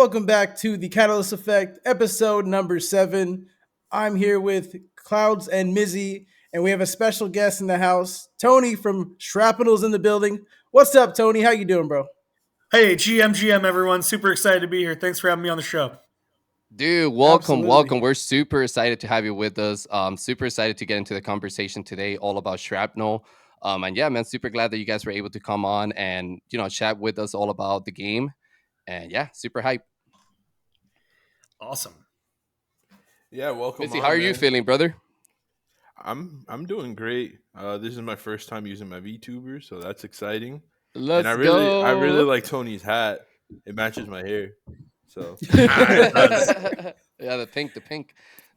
welcome back to the Catalyst Effect, episode number 7. I'm here with Clouds and Mizzy, and we have a special guest in the house, Tony from Shrapnel's in the building. What's up, Tony? How you doing, bro? Hey, GM, everyone. Super excited to be here. Thanks for having me on the show. Dude, welcome. Absolutely. We're super excited to have you with us. Super excited to get into the conversation today, all about Shrapnel. And yeah, man, super glad that you guys were able to come on and chat with us all about the game. And yeah, super hype. Awesome. Yeah, welcome. Missy, how are you feeling, brother? I'm doing great. This is my first time using my VTuber, so that's exciting. Let's I go. really like Tony's hat. It matches my hair. So yeah, the pink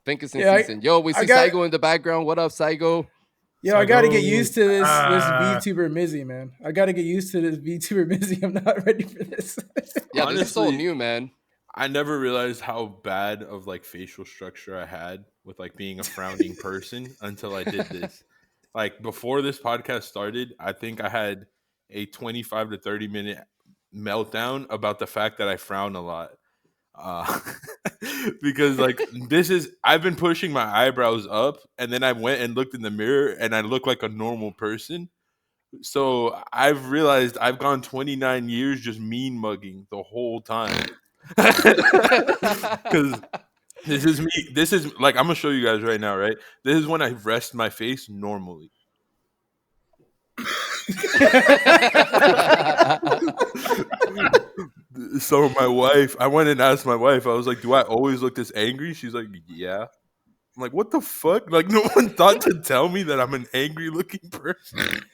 is in season. Yo, we see Saigo in the background. What up, Saigo? Yo, I got to get used to this VTuber Mizzy, man. I got to get used to this VTuber Mizzy. I'm not ready for this. Yeah, honestly, this is all new, man. I never realized how bad of like facial structure I had with like being a frowning person until I did this. Like before this podcast started, I think I had a 25 to 30 minute meltdown about the fact that I frown a lot. Because like I've been pushing my eyebrows up, and then I went and looked in the mirror and I look like a normal person. So I've realized I've gone 29 years just mean mugging the whole time. Because this is me. This is like, I'm gonna show you guys right now, right? This is when I rest my face normally. So I went and asked my wife, I was like, do I always look this angry? She's like, yeah. I'm like, what the fuck? Like, no one thought to tell me that I'm an angry looking person.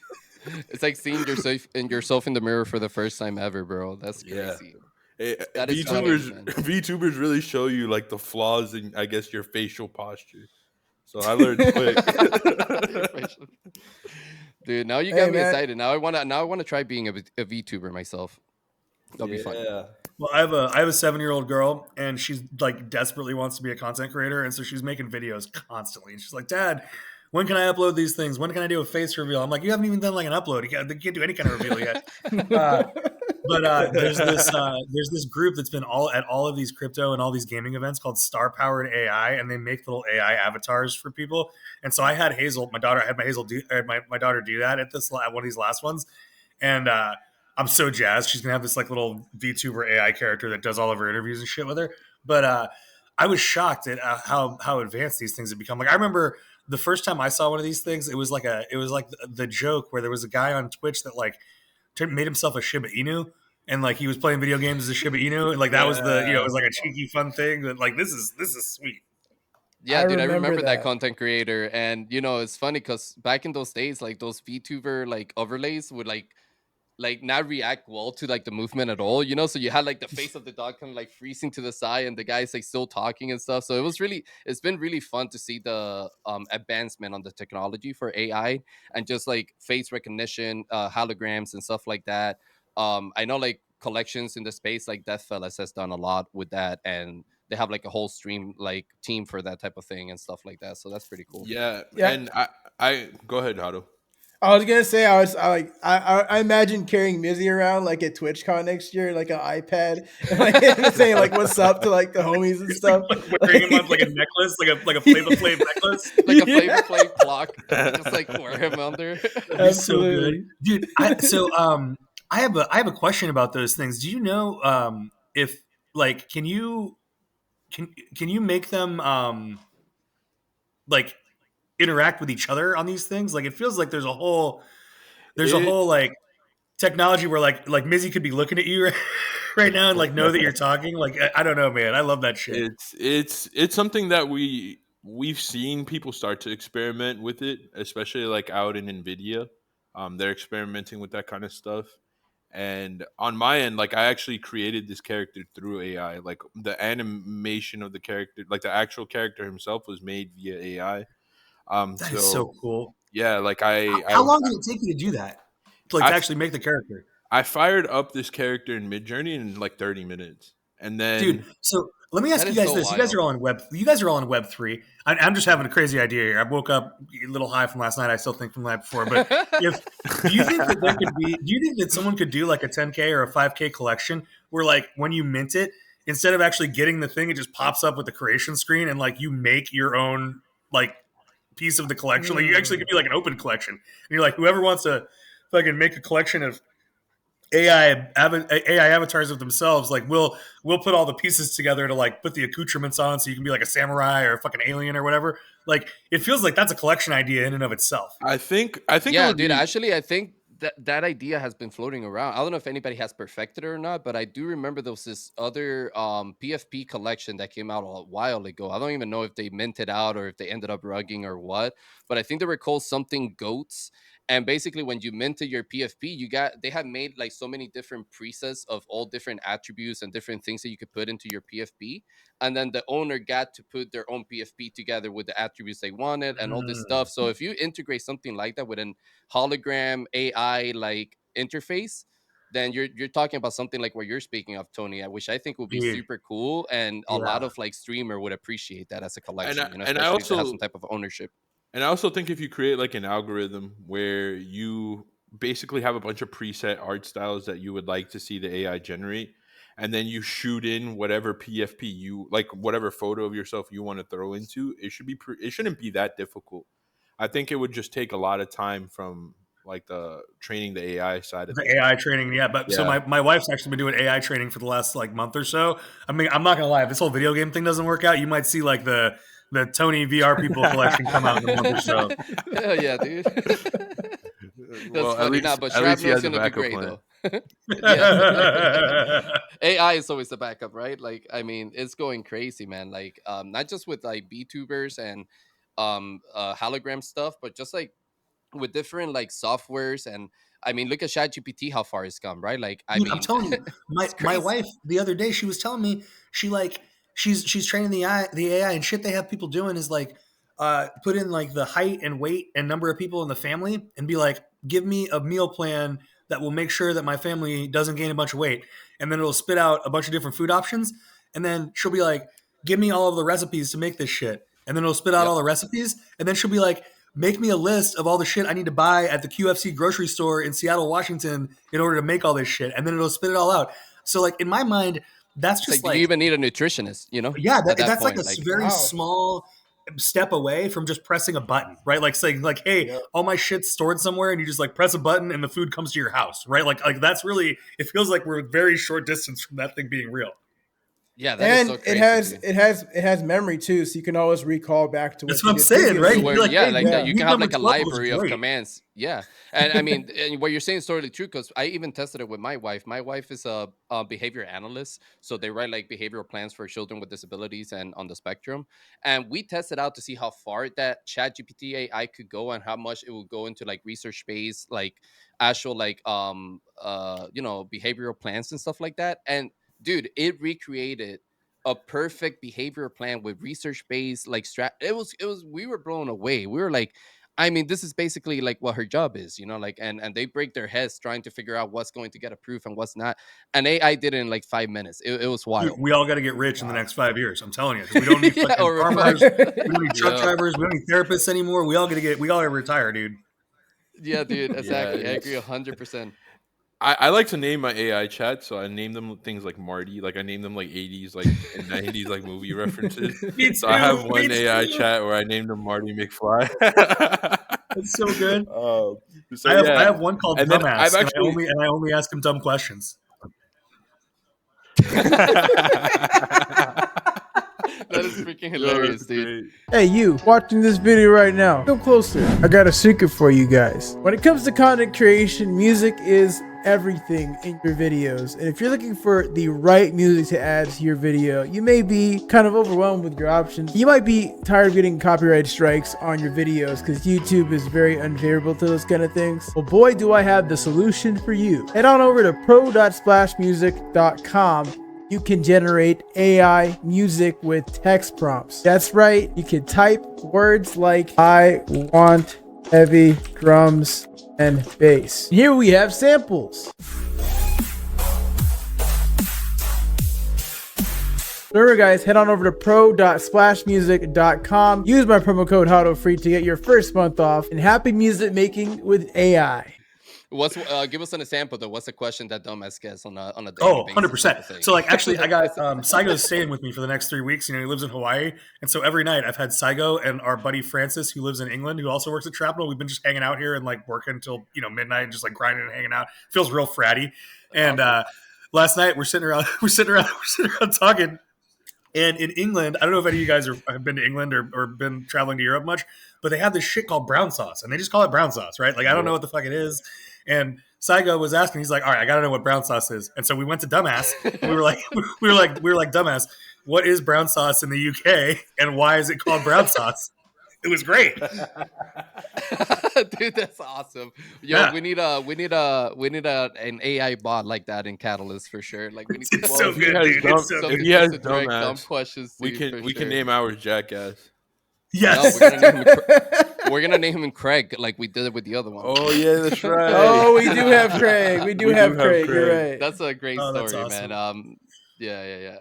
It's like seeing yourself in the mirror for the first time ever, bro. That's crazy. Yeah. VTubers really show you like the flaws in, I guess, your facial posture. So I learned quick. Dude, now you got me excited. Now I want to try being a VTuber myself. That'll be fun. Well, I have a 7-year-old girl, and she's like desperately wants to be a content creator, and so she's making videos constantly. And she's like, "Dad, when can I upload these things? When can I do a face reveal?" I'm like, "You haven't even done like an upload. You can't do any kind of reveal yet." But there's this group that's been at all of these crypto and all these gaming events called Star Powered AI, and they make little AI avatars for people. And so I had Hazel, my daughter, my daughter do that at one of these last ones, and I'm so jazzed. She's gonna have this like little VTuber AI character that does all of her interviews and shit with her. But I was shocked at how advanced these things have become. Like I remember the first time I saw one of these things, it was like the joke where there was a guy on Twitch that like made himself a Shiba Inu, and like he was playing video games as a Shiba Inu, and like that was it was like a cheeky fun thing. That like this is sweet. Yeah, dude, I remember that content creator, and it's funny because back in those days, like those VTuber like overlays would like not react well to like the movement at all, so you had like the face of the dog kind of like freezing to the side, and the guy's like still talking and stuff. So it's been really fun to see the advancement on the technology for AI and just like face recognition, holograms and stuff like that. I know like collections in the space like Deathfellas has done a lot with that, and they have like a whole stream like team for that type of thing and stuff like that. So that's pretty cool. Yeah. And I go ahead, Hado. I was gonna say I imagine carrying Mizzy around like at TwitchCon next year, like an iPad, and like saying like "What's up" to like the homies and stuff. Like wearing him on like a necklace, like a Flavor Flav necklace, like a Flavor Flav clock, just like wear him under. Absolutely, so good. Dude. I have a question about those things. Do you know if like can you make them like interact with each other on these things? Like it feels like there's a whole like technology where like Mizzy could be looking at you right now and like know that you're talking. Like I don't know, man. I love that shit. It's something that we've seen people start to experiment with it, especially like out in NVIDIA. They're experimenting with that kind of stuff. And on my end, like I actually created this character through AI. Like the animation of the character, like the actual character himself was made via AI. That is so cool. Yeah, like how long did it take you to do that? To actually make the character? I fired up this character in Midjourney in like 30 minutes. And then dude, so let me ask you guys this. Wild. You guys are all in Web3. I'm just having a crazy idea here. I woke up a little high from last night. I still think from the night before. But do you think that someone could do like a 10K or a 5K collection where like when you mint it, instead of actually getting the thing, it just pops up with the creation screen, and like you make your own like piece of the collection. Like you actually could be like an open collection, and you're like, whoever wants to fucking make a collection of AI avatars of themselves, like we'll put all the pieces together to like put the accoutrements on, so you can be like a samurai or a fucking alien or whatever. Like it feels like that's a collection idea in and of itself. I think yeah, dude. Actually, I think that idea has been floating around. I don't know if anybody has perfected it or not, but I do remember there was this other PFP collection that came out a while ago. I don't even know if they minted out or if they ended up rugging or what, but I think they were called something goats. And basically, when you minted your PFP, they had made like so many different presets of all different attributes and different things that you could put into your PFP. And then the owner got to put their own PFP together with the attributes they wanted and all this stuff. So if you integrate something like that with an hologram AI like interface, then you're talking about something like what you're speaking of, Tony, which I think would be super cool, and a lot of like streamer would appreciate that as a collection, especially if they have some type of ownership. And I also think if you create like an algorithm where you basically have a bunch of preset art styles that you would like to see the AI generate, and then you shoot in whatever PFP you like, whatever photo of yourself you want to throw into, it shouldn't be that difficult. I think it would just take a lot of time from like the training the AI side of the AI training. Yeah. But so my wife's actually been doing AI training for the last like month or so. I mean, I'm not gonna lie, if this whole video game thing doesn't work out, you might see like the Tony VR people collection come out in a month or so. Hell yeah, dude. That's funny. But Shrapnel's gonna be great though. AI is always the backup, right? Like, I mean, it's going crazy, man. Like, not just with like VTubers and hologram stuff, but just like with different like softwares. And I mean, look at ChatGPT, how far it's come, right? Like, Dude, I'm telling you, my wife the other day, she was telling me she's training the AI and shit they have people doing is like put in like the height and weight and number of people in the family and be like, give me a meal plan that will make sure that my family doesn't gain a bunch of weight. And then it'll spit out a bunch of different food options. And then she'll be like, give me all of the recipes to make this shit. And then it'll spit out all the recipes. And then she'll be like, make me a list of all the shit I need to buy at the QFC grocery store in Seattle, Washington in order to make all this shit. And then it'll spit it all out. So like in my mind, that's just like do you even need a nutritionist, you know? Yeah, that's point, like a very small step away from just pressing a button, right? Like saying like, hey, all my shit's stored somewhere, and you just like press a button and the food comes to your house, right? Like that's really, it feels like we're a very short distance from that thing being real. Yeah, that is so crazy, it has memory too, so you can always recall back to what that's what I'm saying, right? Like, yeah, like that. You can have like a library of commands. Yeah, and I mean, and what you're saying is totally true, because I even tested it with my wife. My wife is a behavior analyst, so they write like behavioral plans for children with disabilities and on the spectrum. And we tested out to see how far that ChatGPT AI could go and how much it would go into like research based, like actual like behavioral plans and stuff like that. And dude, it recreated a perfect behavioral plan with research based like it was we were blown away. We were like, I mean, this is basically like what her job is, like, and they break their heads trying to figure out what's going to get approved and what's not. And AI did it in like 5 minutes. It was wild. Dude, we all got to get rich in the next 5 years. I'm telling you, we don't need fucking farmers, we don't need truck drivers, we don't need therapists anymore. We all got to retire, dude. Yeah, dude, exactly. I agree 100%. I like to name my AI chat, so I name them things like Marty, like I name them like 80s, like and 90s, like movie references. So I have one AI chat where I named him Marty McFly. That's so good. I have one called Dumbass, and I only ask him dumb questions. That is freaking hilarious, dude. Hey, you watching this video right now, come closer. I got a secret for you guys. When it comes to content creation, music is everything in your videos. And if you're looking for the right music to add to your video, you may be kind of overwhelmed with your options. You might be tired of getting copyright strikes on your videos because YouTube is very unfavorable to those kind of things. Well, boy, do I have the solution for you. Head on over to pro.splashmusic.com. You can generate AI music with text prompts. That's right. You can type words like, I want heavy drums and bass. Here we have samples. Remember guys, head on over to pro.splashmusic.com. Use my promo code HOTOFREE to get your first month off, and happy music making with AI. What's give us an example though? What's a question that dumbass gets on a daily Oh, basis type 100%. of thing? So like actually I got Saigo's staying with me for the next 3 weeks. He lives in Hawaii. And so every night I've had Saigo and our buddy Francis, who lives in England, who also works at Shrapnel. We've been just hanging out here and like working until, midnight and just like grinding and hanging out. Feels real fratty. And Awesome. last night we're sitting around talking. And in England, I don't know if any of you guys have been to England or been traveling to Europe much, but they have this shit called brown sauce, and they just call it brown sauce, right? Like I don't know what the fuck it is. And Saigo was asking, he's like, "All right, I got to know what brown sauce is." And so we went to Dumbass. And we were like, Dumbass, what is brown sauce in the UK, and why is it called brown sauce? It was great. Dude, that's awesome. Yo, Yeah. we need an AI bot like that in Catalyst for sure. Like we need It's so good, dude. It's so if good. he has dumb dumbass, questions. we can name ours Jackass. Yes. No, we're gonna name him Craig, like we did it with the other one. Oh yeah, that's right. Oh, we do have Craig. We do have Craig. You're right. That's a great that's story, awesome. man. Yeah.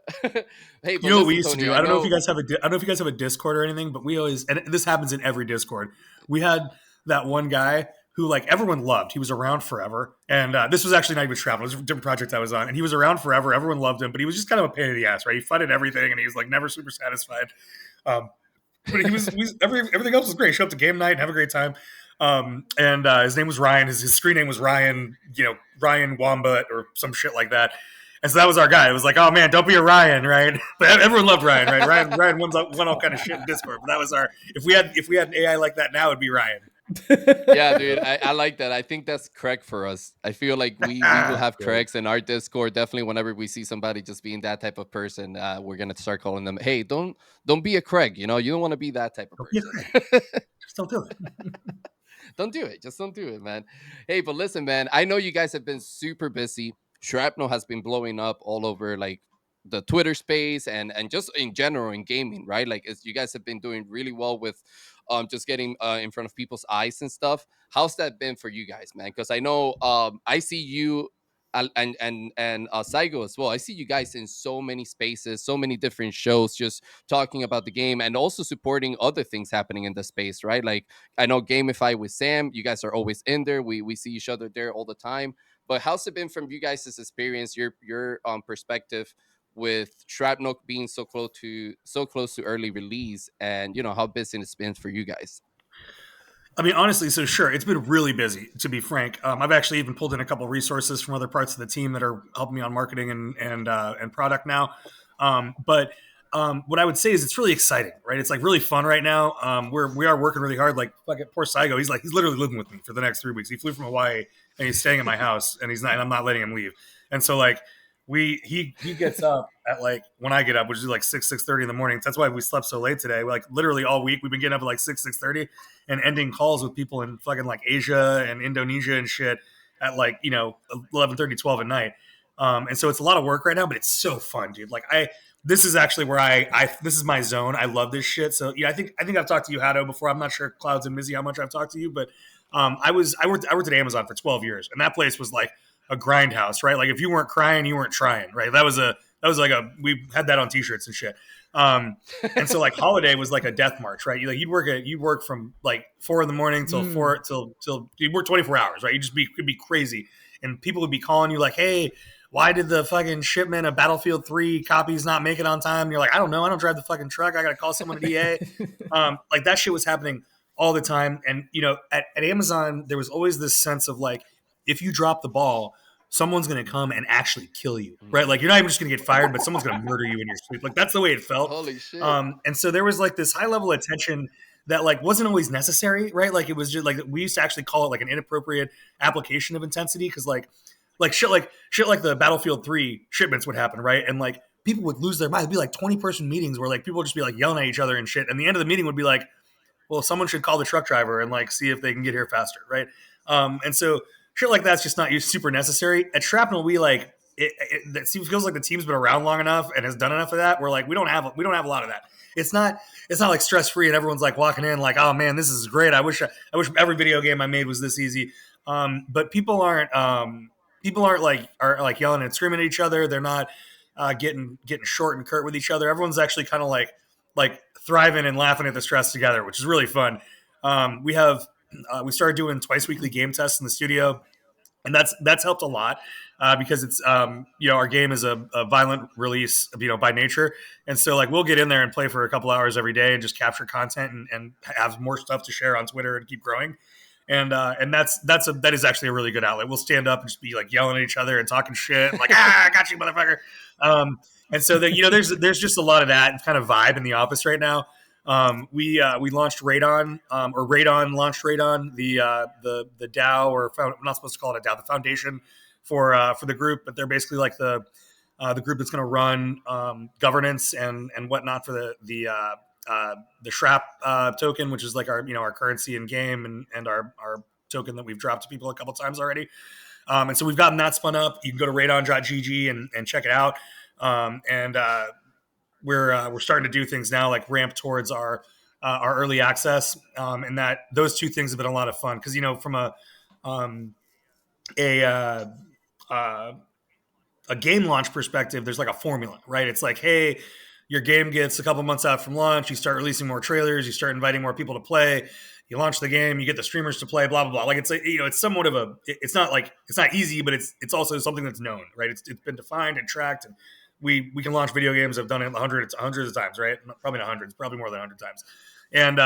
Hey, but You know what we listen, used to Tony, do? I don't know if you guys have a Discord or anything, but we always, and this happens in every Discord. We had that one guy who like everyone loved. He was around forever, and this was actually not even Shrapnel. It was a different project I was on, and he was around forever. Everyone loved him, but he was just kind of a pain in the ass, right? He funded everything, and he was like never super satisfied. But everything else was great. Show up to game night and have a great time. And his name was Ryan. His screen name was Ryan. Ryan Wombat or some shit like that. And so that was our guy. It was like, oh man, don't be a Ryan, right? But everyone loved Ryan, right? Ryan won all kind of shit in Discord. But that was our. If we had an AI like that now, it'd be Ryan. Yeah, dude, I like that. I think that's Craig for us. I feel like we will have Craigs in our Discord. Definitely, whenever we see somebody just being that type of person, we're gonna start calling them. Hey, don't be a Craig. You don't want to be that type of person. Just don't do it. Don't do it. Just don't do it, man. Hey, but listen, man. I know you guys have been super busy. Shrapnel has been blowing up all over like the Twitter space and just in general in gaming, right? Like you guys have been doing really well with just getting in front of people's eyes and stuff. How's that been for you guys, man? Because I know I see you and Saigo as well. I see you guys in so many spaces, so many different shows, just talking about the game and also supporting other things happening in the space, right? Like I know Gamify with Sam, you guys are always in there. We see each other there all the time. But how's it been from you guys' experience, your perspective with Shrapnel being so close to early release, and how busy it's been for you guys? I mean, honestly, so sure, it's been really busy, to be frank. I've actually even pulled in a couple of resources from other parts of the team that are helping me on marketing and product now. But what I would say is it's really exciting, right? It's like really fun right now. We are working really hard. Like poor Saigo, he's literally living with me for the next 3 weeks. He flew from Hawaii and he's staying at my house, and I'm not letting him leave. And so like he gets up at like when I get up, which is like 6:30 in the morning. That's why we slept so late today. Like literally all week we've been getting up at like 6:30 and ending calls with people in fucking like Asia and Indonesia and shit at like 11:30, 12 at night. And so it's a lot of work right now, but it's so fun, dude. Like this is actually where this is my zone. I love this shit. So I think I've talked to you, Hado, before. I'm not sure, Clouds and Mizzy, how much I've talked to you, but I worked at Amazon for 12 years, and that place was like a grind house, right? Like if you weren't crying, you weren't trying, right? We had that on t-shirts and shit. And so like holiday was like a death march, right? You'd work from like 4 a.m. till 4 till you'd work 24 hours, right? It'd be crazy. And people would be calling you like, hey, why did the fucking shipment of Battlefield 3 copies not make it on time? And you're like, I don't know. I don't drive the fucking truck. I got to call someone at EA. Like that shit was happening all the time. And, at Amazon, there was always this sense of like, if you drop the ball, someone's going to come and actually kill you, right? Like you're not even just going to get fired, but someone's going to murder you in your sleep. Like that's the way it felt. Holy shit. And so there was like this high level of tension that like wasn't always necessary, right? Like it was just like, we used to actually call it like an inappropriate application of intensity. Cause like shit like the Battlefield 3 shipments would happen, right? And like people would lose their minds. It'd be like 20-person meetings where like people would just be like yelling at each other and shit. And the end of the meeting would be like, well, someone should call the truck driver and like see if they can get here faster, right? And so shit like that's just not super necessary. At Shrapnel, we like it feels like the team's been around long enough and has done enough of that. We're like we don't have a lot of that. It's not like stress free and everyone's like walking in like, oh man, this is great. I wish every video game I made was this easy. But people aren't like yelling and screaming at each other. They're not getting short and curt with each other. Everyone's actually kind of like thriving and laughing at the stress together, which is really fun. We started doing twice weekly game tests in the studio. and that's helped a lot because it's our game is a violent release by nature, and so like we'll get in there and play for a couple hours every day and just capture content and have more stuff to share on Twitter and keep growing. And that is actually a really good outlet. We'll stand up and just be like yelling at each other and talking shit, like I got you, motherfucker. And so there's just a lot of that kind of vibe in the office right now. We launched Radon, or Radon launched Radon, the DAO, or I'm not supposed to call it a DAO, the foundation for the group, but they're basically like the group that's going to run governance and whatnot for the Shrap token, which is like our currency in game and our token that we've dropped to people a couple times already. And so we've gotten that spun up. You can go to radon.gg and check it out. We're starting to do things now like ramp towards our early access, and that those two things have been a lot of fun because from a game launch perspective, there's like a formula, right? It's like, hey, your game gets a couple months out from launch, you start releasing more trailers, you start inviting more people to play, you launch the game, you get the streamers to play, blah blah blah. Like it's it's somewhat of it's not easy, but it's also something that's known, right? It's been defined and tracked, and we can launch video games. I've done it hundreds of times, right? Probably not hundreds, probably more than 100 times. And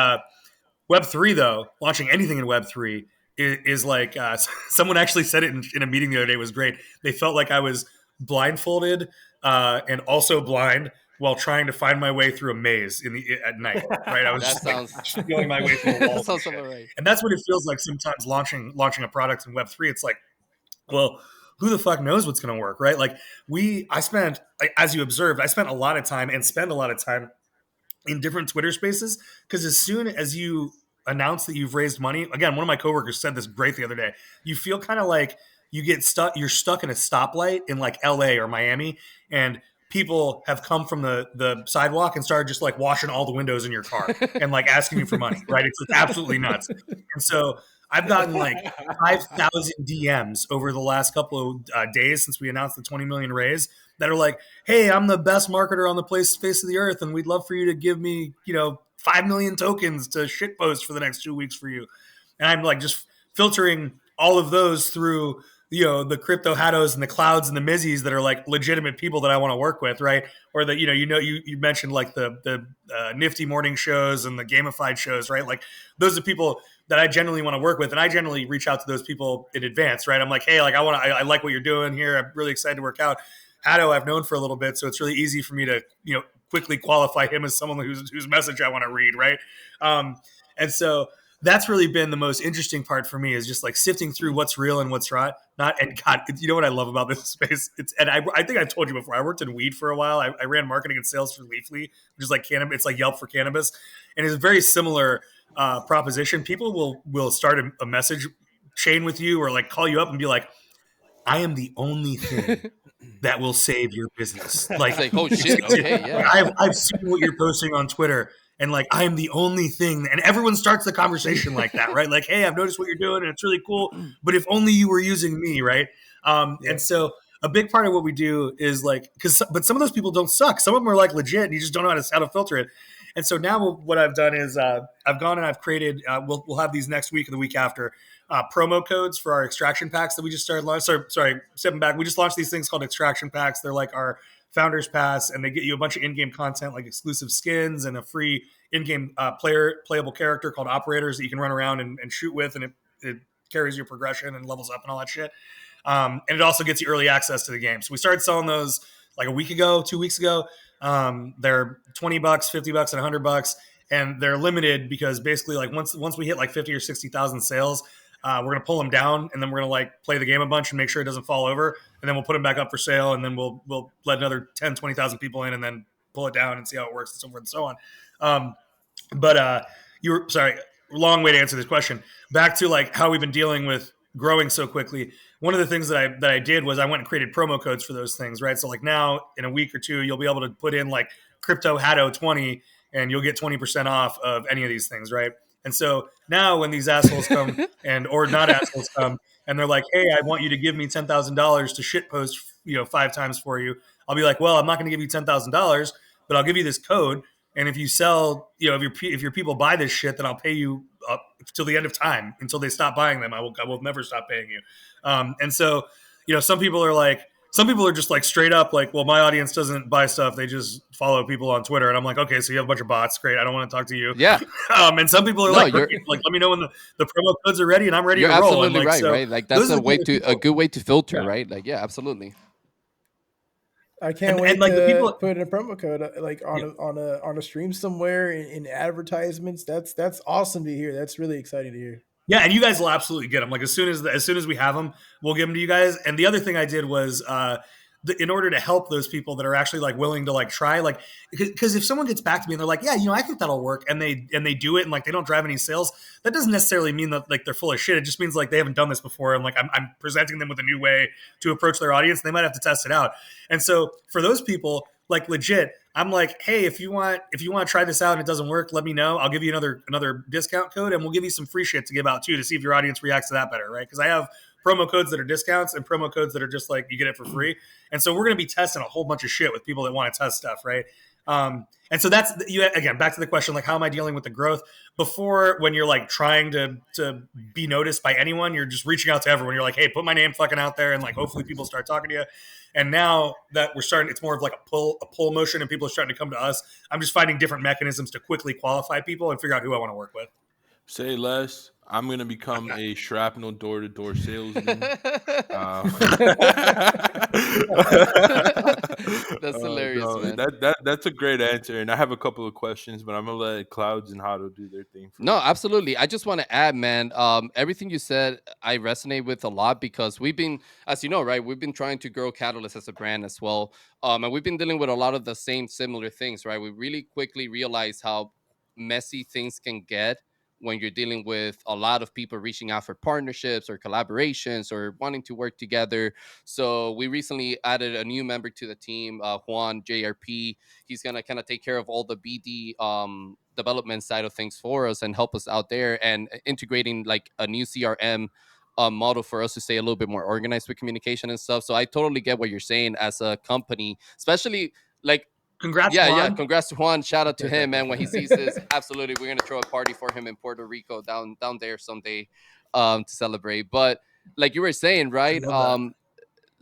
Web3 though, launching anything in Web3 is like someone actually said it in a meeting the other day. It was great. They felt like I was blindfolded and also blind while trying to find my way through a maze at night, right? I was just feeling my way through a wall. Right. And that's what it feels like sometimes launching a product in Web3. It's like, well, who the fuck knows what's going to work, right? Like I spent, as you observed, I spent a lot of time and spend a lot of time in different Twitter spaces because as soon as you announce that you've raised money, again, one of my coworkers said this great the other day, you feel kind of like you're stuck in a stoplight in like LA or Miami, and people have come from the sidewalk and started just like washing all the windows in your car and like asking you for money, right? It's absolutely nuts. And so I've gotten like 5,000 DMs over the last couple of days since we announced the 20 million raise that are like, hey, I'm the best marketer on the face of the earth, and we'd love for you to give me 5 million tokens to shitpost for the next 2 weeks for you. And I'm like just filtering all of those through the crypto hattos and the clouds and the mizzies that are like legitimate people that I want to work with, right? Or that you mentioned like the nifty morning shows and the gamified shows, right? Like those are people that I generally want to work with, and I generally reach out to those people in advance, right? I'm like, hey, like I like what you're doing here. I'm really excited to work out. Hatto I've known for a little bit, so it's really easy for me to quickly qualify him as someone whose message I want to read, right? And so that's really been the most interesting part for me, is just like sifting through what's real and what's not. And God, you know what I love about this space? I think I've told you before, I worked in weed for a while. I ran marketing and sales for Leafly, which is like cannabis. It's like Yelp for cannabis. And it's a very similar proposition. People will start a message chain with you or like call you up and be like, I am the only thing that will save your business. Like oh shit, okay, yeah. I've seen what you're posting on Twitter, and like I am the only thing, and everyone starts the conversation like that, right? Like, hey, I've noticed what you're doing, and it's really cool. But if only you were using me, right? And so a big part of what we do is like, but some of those people don't suck. Some of them are like legit, and you just don't know how to filter it. And so now what I've done is I've gone and I've created. We'll have these next week or the week after. Promo codes for our extraction packs that we just started launching. Sorry, stepping back. We just launched these things called extraction packs. They're like our founders pass, and they get you a bunch of in-game content like exclusive skins and a free in-game playable character called operators that you can run around and shoot with, and it carries your progression and levels up and all that shit. And it also gets you early access to the game. So we started selling those like a week ago, 2 weeks ago. They're $20, $50, and $100, and they're limited because basically like once we hit like 50 or 60,000 sales, we're going to pull them down, and then we're going to like play the game a bunch and make sure it doesn't fall over. And then we'll put them back up for sale. And then we'll let another 10, 20,000 people in and then pull it down and see how it works and so forth and so on. But you were sorry, long way to answer this question. Back to like how we've been dealing with growing so quickly. One of the things that I did was I went and created promo codes for those things, right? So like now in a week or two, you'll be able to put in like crypto hatto 20 and you'll get 20% off of any of these things, right? And so now when these assholes come or not assholes come and they're like, hey, I want you to give me $10,000 to shitpost, 5 times for you. I'll be like, well, I'm not going to give you $10,000, but I'll give you this code. And if you sell, if your people buy this shit, then I'll pay you till the end of time, until they stop buying them. I will never stop paying you. And so, some people are just like straight up like, well, my audience doesn't buy stuff. They just follow people on Twitter. And I'm like, okay, so you have a bunch of bots. Great. I don't want to talk to you. Yeah. And some people are like, let me know when the promo codes are ready and I'm ready to roll. You're absolutely like, right, so right? Like that's a good way to filter, yeah. right? Like, yeah, absolutely. I can't wait to put in a promo code like on a stream somewhere in advertisements. That's awesome to hear. That's really exciting to hear. Yeah, and you guys will absolutely get them. Like as soon as we have them, we'll give them to you guys. And the other thing I did was in order to help those people that are actually like willing to like try, like because if someone gets back to me and they're like, yeah, I think that'll work, and they do it and like they don't drive any sales, that doesn't necessarily mean that like they're full of shit. It just means like they haven't done this before, and like I'm presenting them with a new way to approach their audience. And they might have to test it out. And so for those people, like legit, I'm like, hey, if you want to try this out and it doesn't work, let me know. I'll give you another discount code, and we'll give you some free shit to give out too, to see if your audience reacts to that better, right? Because I have promo codes that are discounts and promo codes that are just like you get it for free. And so we're going to be testing a whole bunch of shit with people that want to test stuff, right? And so that's again, back to the question, like how am I dealing with the growth? Before, when you're like trying to be noticed by anyone, you're just reaching out to everyone. You're like, hey, put my name fucking out there, and like hopefully people start talking to you. And now that we're starting, it's more of like a pull motion, and people are starting to come to us. I'm just finding different mechanisms to quickly qualify people and figure out who I want to work with. Say less. I'm going to become a Shrapnel door-to-door salesman. That's hilarious, man. That's a great answer. And I have a couple of questions, but I'm going to let Clouds and Hado do their thing. No, absolutely. I just want to add, man, everything you said, I resonate with a lot, because we've been, as you know, right, we've been trying to grow Catalyst as a brand as well. And we've been dealing with a lot of the similar things, right? We really quickly realize how messy things can get when you're dealing with a lot of people reaching out for partnerships or collaborations or wanting to work together. So we recently added a new member to the team, Juan JRP. He's going to kind of take care of all the BD development side of things for us and help us out there, and integrating like a new CRM model for us to stay a little bit more organized with communication and stuff. So I totally get what you're saying as a company, especially like, congrats, Juan. Yeah, congrats to Juan. Shout out to him, man. When he sees this, absolutely, we're gonna throw a party for him in Puerto Rico down there someday to celebrate. But like you were saying, right?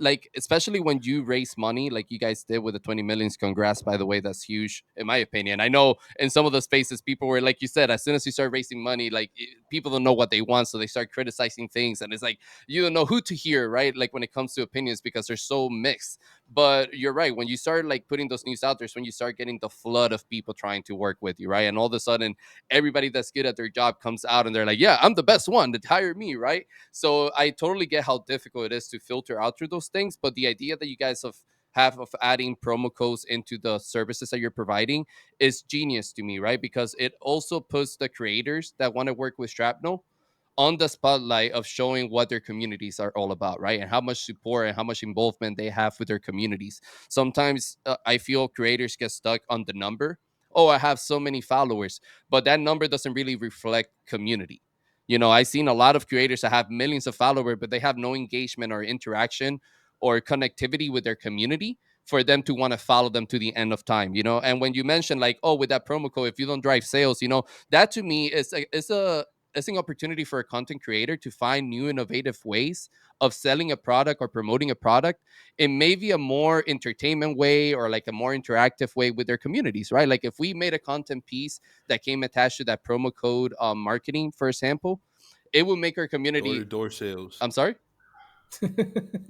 Like especially when you raise money like you guys did with the 20 millions, congrats, by the way. That's huge in my opinion. I know in some of the spaces people were, like you said, as soon as you start raising money, like people don't know what they want, so they start criticizing things, and it's like you don't know who to hear, right? Like when it comes to opinions, because they're so mixed. But you're right, when you start like putting those news out there, when you start getting the flood of people trying to work with you, right? And all of a sudden everybody that's good at their job comes out and they're like, yeah, I'm the best one, to hire me, right? So I totally get how difficult it is to filter out through those things. But the idea that you guys have of adding promo codes into the services that you're providing is genius to me, right? Because it also puts the creators that want to work with Shrapnel on the spotlight of showing what their communities are all about, right? And how much support and how much involvement they have with their communities. Sometimes I feel creators get stuck on the number. Oh, I have so many followers, but that number doesn't really reflect community. I've seen a lot of creators that have millions of followers, but they have no engagement or interaction or connectivity with their community for them to want to follow them to the end of time. And when you mentioned like, oh, with that promo code, if you don't drive sales, that to me is an opportunity for a content creator to find new innovative ways of selling a product or promoting a product in maybe a more entertainment way or like a more interactive way with their communities, right? Like if we made a content piece that came attached to that promo code marketing, for example, it will make our community door sales. I'm sorry?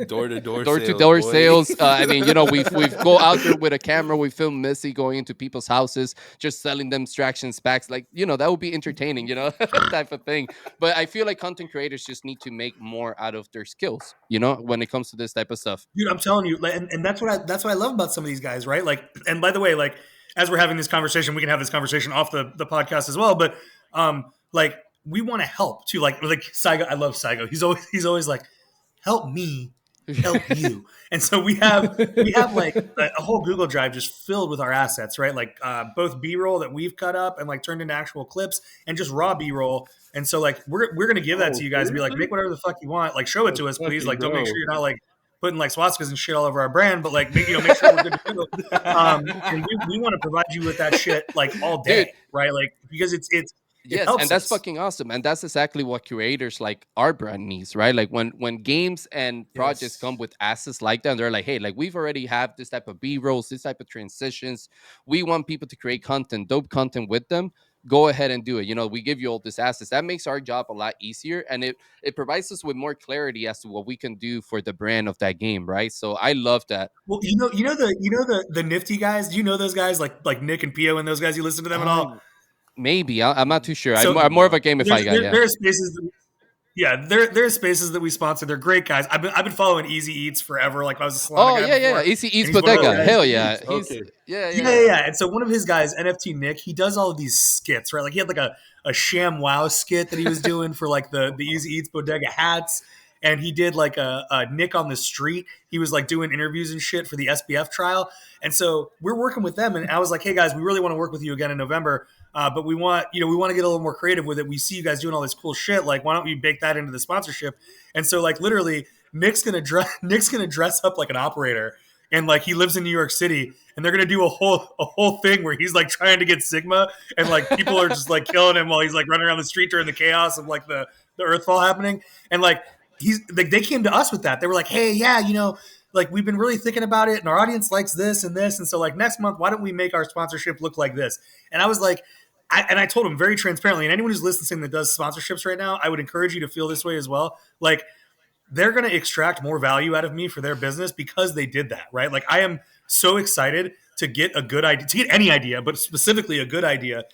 Door-to-door sales. I mean, we've go out there with a camera, we film Missy going into people's houses, just selling them extraction packs. Like, that would be entertaining, type of thing. But I feel like content creators just need to make more out of their skills, when it comes to this type of stuff. Dude, I'm telling you, and that's what I love about some of these guys, right? Like, and by the way, like as we're having this conversation, we can have this conversation off the podcast as well. But like we want to help too. Like Saigo, I love Saigo. He's always like, help me help you. And so we have like a whole Google Drive just filled with our assets, right? Like both B-roll that we've cut up and like turned into actual clips, and just raw B-roll. And so like we're gonna give that to you guys and be like, make whatever the fuck you want. Like show it to us, please. Like don't make sure you're not like putting like swastikas and shit all over our brand, but like make sure we're good to go. And we want to provide you with that shit like all day, right? Like because it's It Yes, and helps that's us. fucking awesome. And that's exactly what curators like our brand needs, right? Like when games and projects come Yes. with assets like that, and they're like, hey, like we've already have this type of B-rolls, this type of transitions. We want people to create content, dope content with them. Go ahead and do it. You know, we give you all this assets. That makes our job a lot easier, and it provides us with more clarity as to what we can do for the brand of that game, right? So I love that. Well, the nifty guys. Do you know those guys like Nick and Pio and those guys? You listen to them at all? Maybe I'm not too sure. So I'm more of a there's gamify guy. Yeah. there are spaces. Yeah, there are spaces that we sponsor. They're great guys. I've been following Easy Eats forever. Like I was a Solana Oh guy yeah, yeah. before, Easy and Eats he's one of those Bodega. Oh, guys. Hell Easy yeah. Eats. He's Okay. yeah, Yeah, yeah, yeah, yeah. yeah. And so one of his guys, NFT Nick, he does all these skits, right? Like he had like a Sham Wow skit that he was doing for like the Easy Eats Bodega hats. And he did like a Nick on the street. He was like doing interviews and shit for the SBF trial. And so we're working with them. And I was like, hey guys, we really want to work with you again in November. But we want, we want to get a little more creative with it. We see you guys doing all this cool shit. Like, why don't we bake that into the sponsorship? And so like literally Nick's gonna dress up like an operator, and like he lives in New York City, and they're gonna do a whole thing where he's like trying to get Sigma, and like people are just like killing him while he's like running around the street during the chaos of like the Earthfall happening, and like he's like they came to us with that. They were like, hey, yeah, like we've been really thinking about it, and our audience likes this and this, and so like next month, why don't we make our sponsorship look like this? And I was like. I told him very transparently, and anyone who's listening that does sponsorships right now, I would encourage you to feel this way as well. Like, they're going to extract more value out of me for their business because they did that, right? Like I am so excited to get a good idea, to get any idea, but specifically a good idea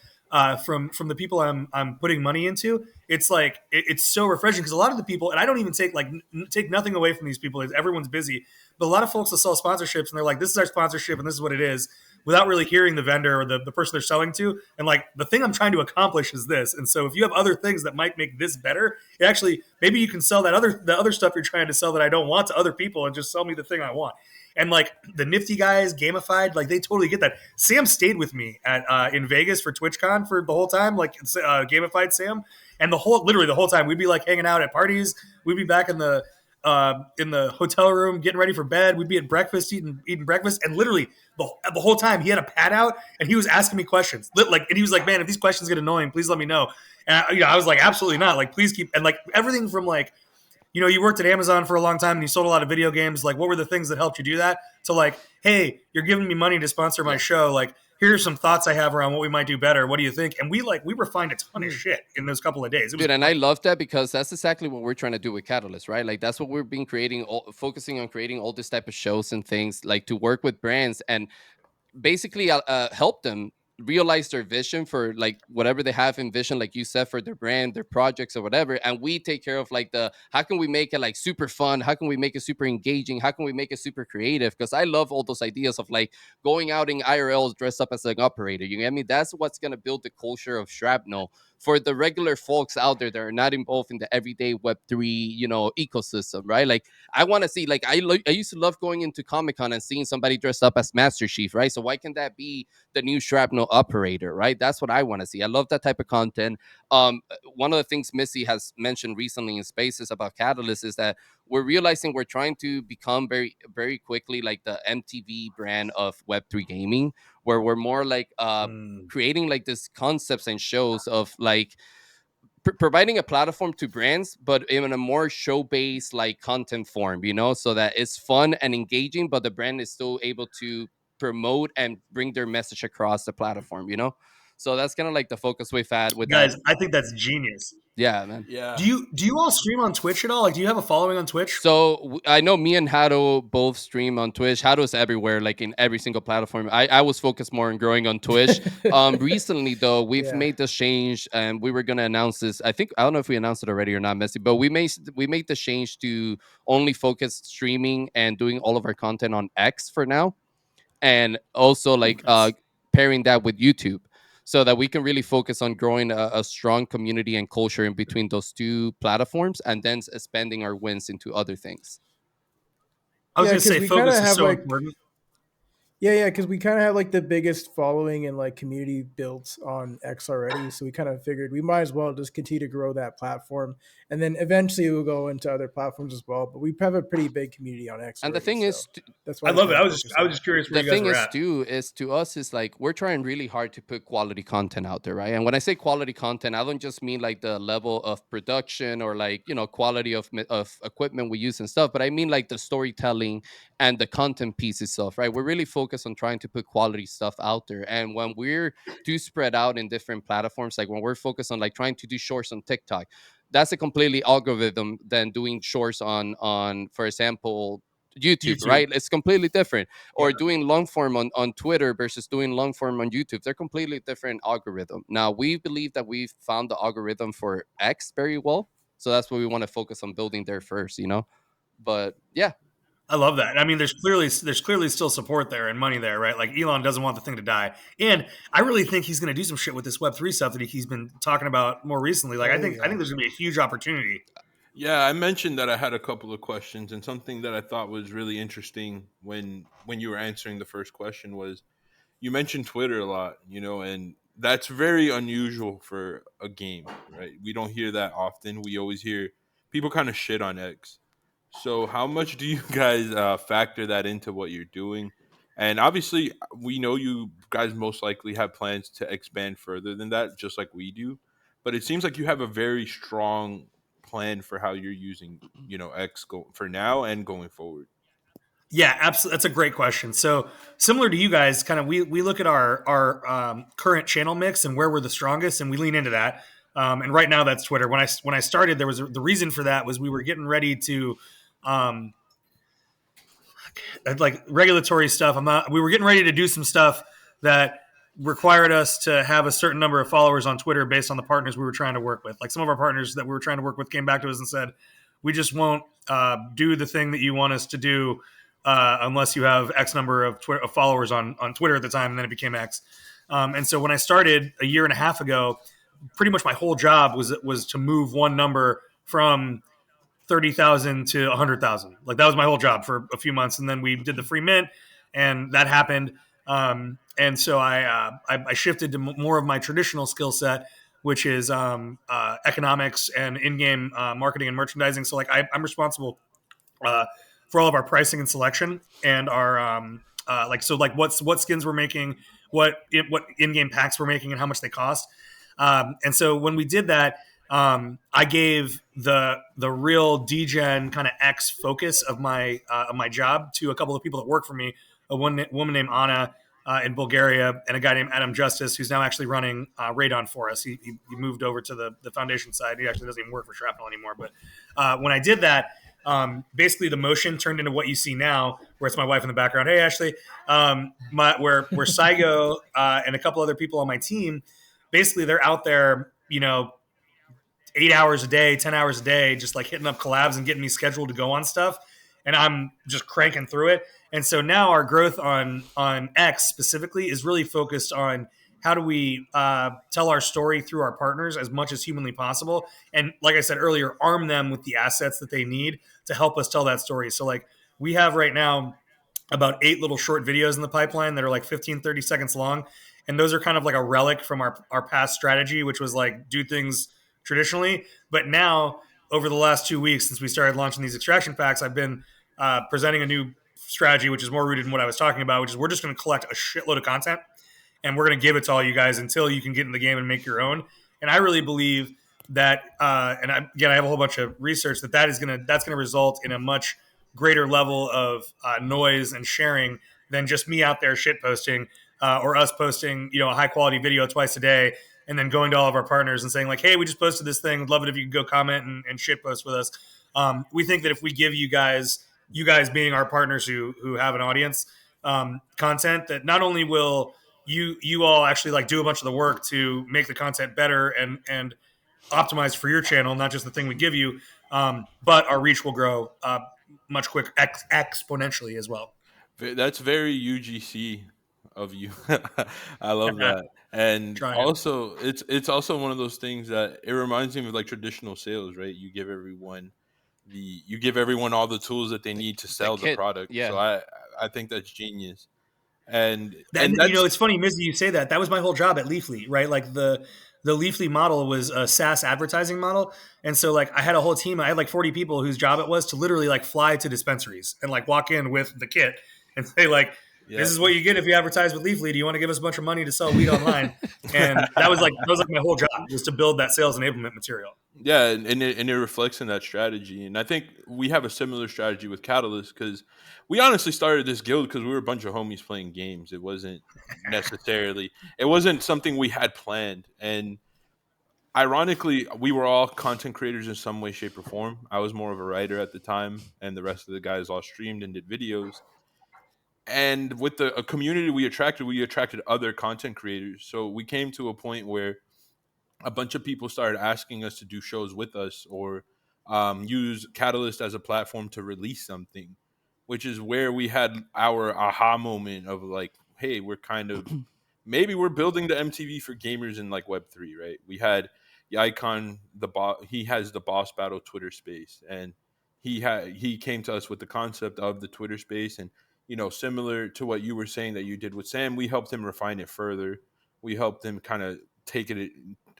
from the people I'm putting money into. It's like it's so refreshing because a lot of the people, and I don't even take nothing away from these people. Everyone's busy, but a lot of folks that sell sponsorships and they're like, "This is our sponsorship and this is what it is," without really hearing the vendor or the person they're selling to. And like the thing I'm trying to accomplish is this. And so if you have other things that might make this better, it actually maybe you can sell the other stuff you're trying to sell that I don't want to other people and just sell me the thing I want. And like the nifty guys, gamified, like they totally get that. Sam stayed with me at in Vegas for TwitchCon for the whole time, like gamified Sam, and literally the whole time we'd be like hanging out at parties. We'd be back in the hotel room getting ready for bed. We'd be at breakfast eating breakfast, and literally the whole time he had a pad out and he was asking me questions. And he was like, "Man, if these questions get annoying, please let me know." And I was like, "Absolutely not. Like, please keep." And like everything from like, you worked at Amazon for a long time and you sold a lot of video games. Like, what were the things that helped you do that? To like, hey, you're giving me money to sponsor my Yeah. show. Like, here's some thoughts I have around what we might do better. What do you think? And we refined a ton of shit in those couple of days. It was Dude, and I great. love that because that's exactly what we're trying to do with Catalyst, right? Like that's what we've been focusing on creating all this type of shows and things like to work with brands and basically help them realize their vision for like whatever they have in vision, like you said, for their brand, their projects or whatever. And we take care of like how can we make it like super fun, how can we make it super engaging, how can we make it super creative, because I love all those ideas of like going out in IRL dressed up as an operator, you get me? That's what's going to build the culture of Shrapnel for the regular folks out there that are not involved in the everyday Web3 ecosystem, right? Like I want to see, like I used to love going into Comic Con and seeing somebody dressed up as Master Chief, right? So why can't that be the new Shrapnel operator, right? That's what I want to see. I love that type of content. One of the things Missy has mentioned recently in Spaces about Catalyst is that we're realizing we're trying to become very, very quickly like the MTV brand of Web3 gaming, where we're more like creating like this concepts and shows of like providing a platform to brands, but in a more show-based like content form, so that it's fun and engaging, but the brand is still able to promote and bring their message across the platform. So that's kind of like the focus we've had with that. Guys, I think that's genius. Yeah, man. Yeah. Do you all stream on Twitch at all? Like, do you have a following on Twitch? So I know me and Hado both stream on Twitch. Hado's everywhere, like in every single platform. I was focused more on growing on Twitch. Recently though, we've Yeah. made this change, and we were gonna announce this. I don't know if we announced it already or not, Messi, but we made the change to only focus streaming and doing all of our content on X for now, and also like Nice. pairing that with YouTube, so that we can really focus on growing a strong community and culture in between those two platforms, and then expanding our wins into other things. I was Yeah, gonna because say we kind of focus is have so like important. Yeah, because we kind of have like the biggest following and like community built on X already, so we kind of figured we might as well just continue to grow that platform, and then eventually we'll go into other platforms as well. But we have a pretty big community on X And the already, thing so is, that's I why we love it. kind I of was just focus I on was it. just curious where the you guys thing were is at. too is to us is like we're trying really hard to put quality content out there, right? And when I say quality content, I don't just mean like the level of production or like quality of equipment we use and stuff, but I mean like the storytelling and the content piece itself, right? We're really focused on trying to put quality stuff out there, and when we're do spread out in different platforms, like when we're focused on like trying to do shorts on TikTok, that's a completely algorithm than doing shorts on for example YouTube, YouTube. right? It's completely different. Yeah. Or doing long form on Twitter versus doing long form on YouTube. They're completely different algorithm. Now we believe that we've found the algorithm for X very well. So that's what we want to focus on building there first. But yeah. I love that. I mean, there's clearly still support there and money there, right? Like Elon doesn't want the thing to die, and I really think he's going to do some shit with this Web3 stuff that he's been talking about more recently. Like, I Oh think I yeah. think there's going to be a huge opportunity. Yeah, I mentioned that I had a couple of questions, and something that I thought was really interesting when you were answering the first question was you mentioned Twitter a lot, and that's very unusual for a game, right? We don't hear that often. We always hear people kind of shit on X. So, how much do you guys factor that into what you're doing? And obviously, we know you guys most likely have plans to expand further than that, just like we do. But it seems like you have a very strong plan for how you're using, for now and going forward. Yeah, absolutely. That's a great question. So similar to you guys, kind of we look at our current channel mix and where we're the strongest, and we lean into that. And right now, that's Twitter. When I started, there was the reason for that was we were getting ready to um, like regulatory stuff. We were getting ready to do some stuff that required us to have a certain number of followers on Twitter based on the partners we were trying to work with. Like some of our partners that we were trying to work with came back to us and said, "We just won't do the thing that you want us to do unless you have X number of followers on Twitter at the time." And then it became X. And so when I started a year and a half ago, pretty much my whole job was to move one number from 30,000 to 100,000. Like that was my whole job for a few months, and then we did the free mint, and that happened. And so I shifted to more of my traditional skill set, which is economics and in-game marketing and merchandising. So like I'm responsible uh, for all of our pricing and selection, and our like what skins we're making, what in-game packs we're making, and how much they cost. And so when we did that, I gave the real DGen kind of X focus of my job to a couple of people that work for me. A woman named Anna in Bulgaria, and a guy named Adam Justice, who's now actually running Radon for us. He moved over to the foundation side. He actually doesn't even work for Shrapnel anymore. But when I did that, basically the motion turned into what you see now, where it's my wife in the background. Hey, Ashley, where Saigo and a couple other people on my team, basically they're out there, 8 hours a day, 10 hours a day, just like hitting up collabs and getting me scheduled to go on stuff. And I'm just cranking through it. And so now our growth on X specifically is really focused on how do we tell our story through our partners as much as humanly possible. And like I said earlier, arm them with the assets that they need to help us tell that story. So like we have right now about 8 little short videos in the pipeline that are like 15, 30 seconds long. And those are kind of like a relic from our past strategy, which was like do things traditionally. But now, over the last 2 weeks since we started launching these extraction packs, I've been presenting a new strategy, which is more rooted in what I was talking about, which is we're just going to collect a shitload of content and we're going to give it to all you guys until you can get in the game and make your own. And I really believe that, again, I have a whole bunch of research that's going to result in a much greater level of noise and sharing than just me out there shit posting or us posting, a high quality video twice a day and then going to all of our partners and saying like, hey, we just posted this thing. Would love it if you could go comment and shit post with us. We think that if we give you guys being our partners who have an audience, content, that not only will you all actually like do a bunch of the work to make the content better and optimized for your channel, not just the thing we give you, but our reach will grow much quicker, exponentially as well. That's very UGC of you. I love that. And Trying. also it's also one of those things that it reminds me of like traditional sales, right? You give everyone all the tools that they need to The sell the kit, product. yeah. So I think that's genius. And You know, that's it's funny, Mizzy, you say that. That was my whole job at Leafly, right? Like the Leafly model was a SaaS advertising model, and so like I had a whole team. I had like 40 people whose job it was to literally like fly to dispensaries and like walk in with the kit and say like, "This yeah. is what you get if you advertise with Leafly. Do you want to give us a bunch of money to sell weed online?" And that was like my whole job, was to build that sales enablement material. Yeah, and it reflects in that strategy. And I think we have a similar strategy with Catalyst because we honestly started this guild because we were a bunch of homies playing games. It wasn't something we had planned. And ironically, we were all content creators in some way, shape, or form. I was more of a writer at the time, and the rest of the guys all streamed and did videos. And with the a community we attracted other content creators. So we came to a point where a bunch of people started asking us to do shows with us or use Catalyst as a platform to release something, which is where we had our aha moment of like, hey, we're kind of maybe we're building the MTV for gamers in like Web3, right? We had Icon, he has the Boss Battle Twitter space, and he came to us with the concept of the Twitter space, and similar to what you were saying that you did with Sam, we helped him refine it further. We helped him kind of take it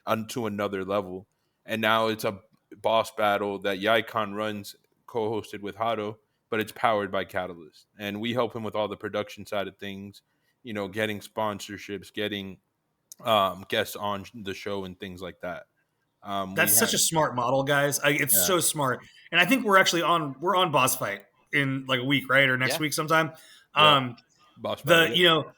onto another level, and now it's a boss battle that Yicon runs, co-hosted with Hato, but it's powered by Catalyst, and we help him with all the production side of things, getting sponsorships, getting guests on the show, and things like that. We That's such have, a smart model, guys. It's yeah, so smart, and I think we're on boss fight in like a week, right, or next Yeah. week sometime. yeah, Um, boss battle, the yeah, you know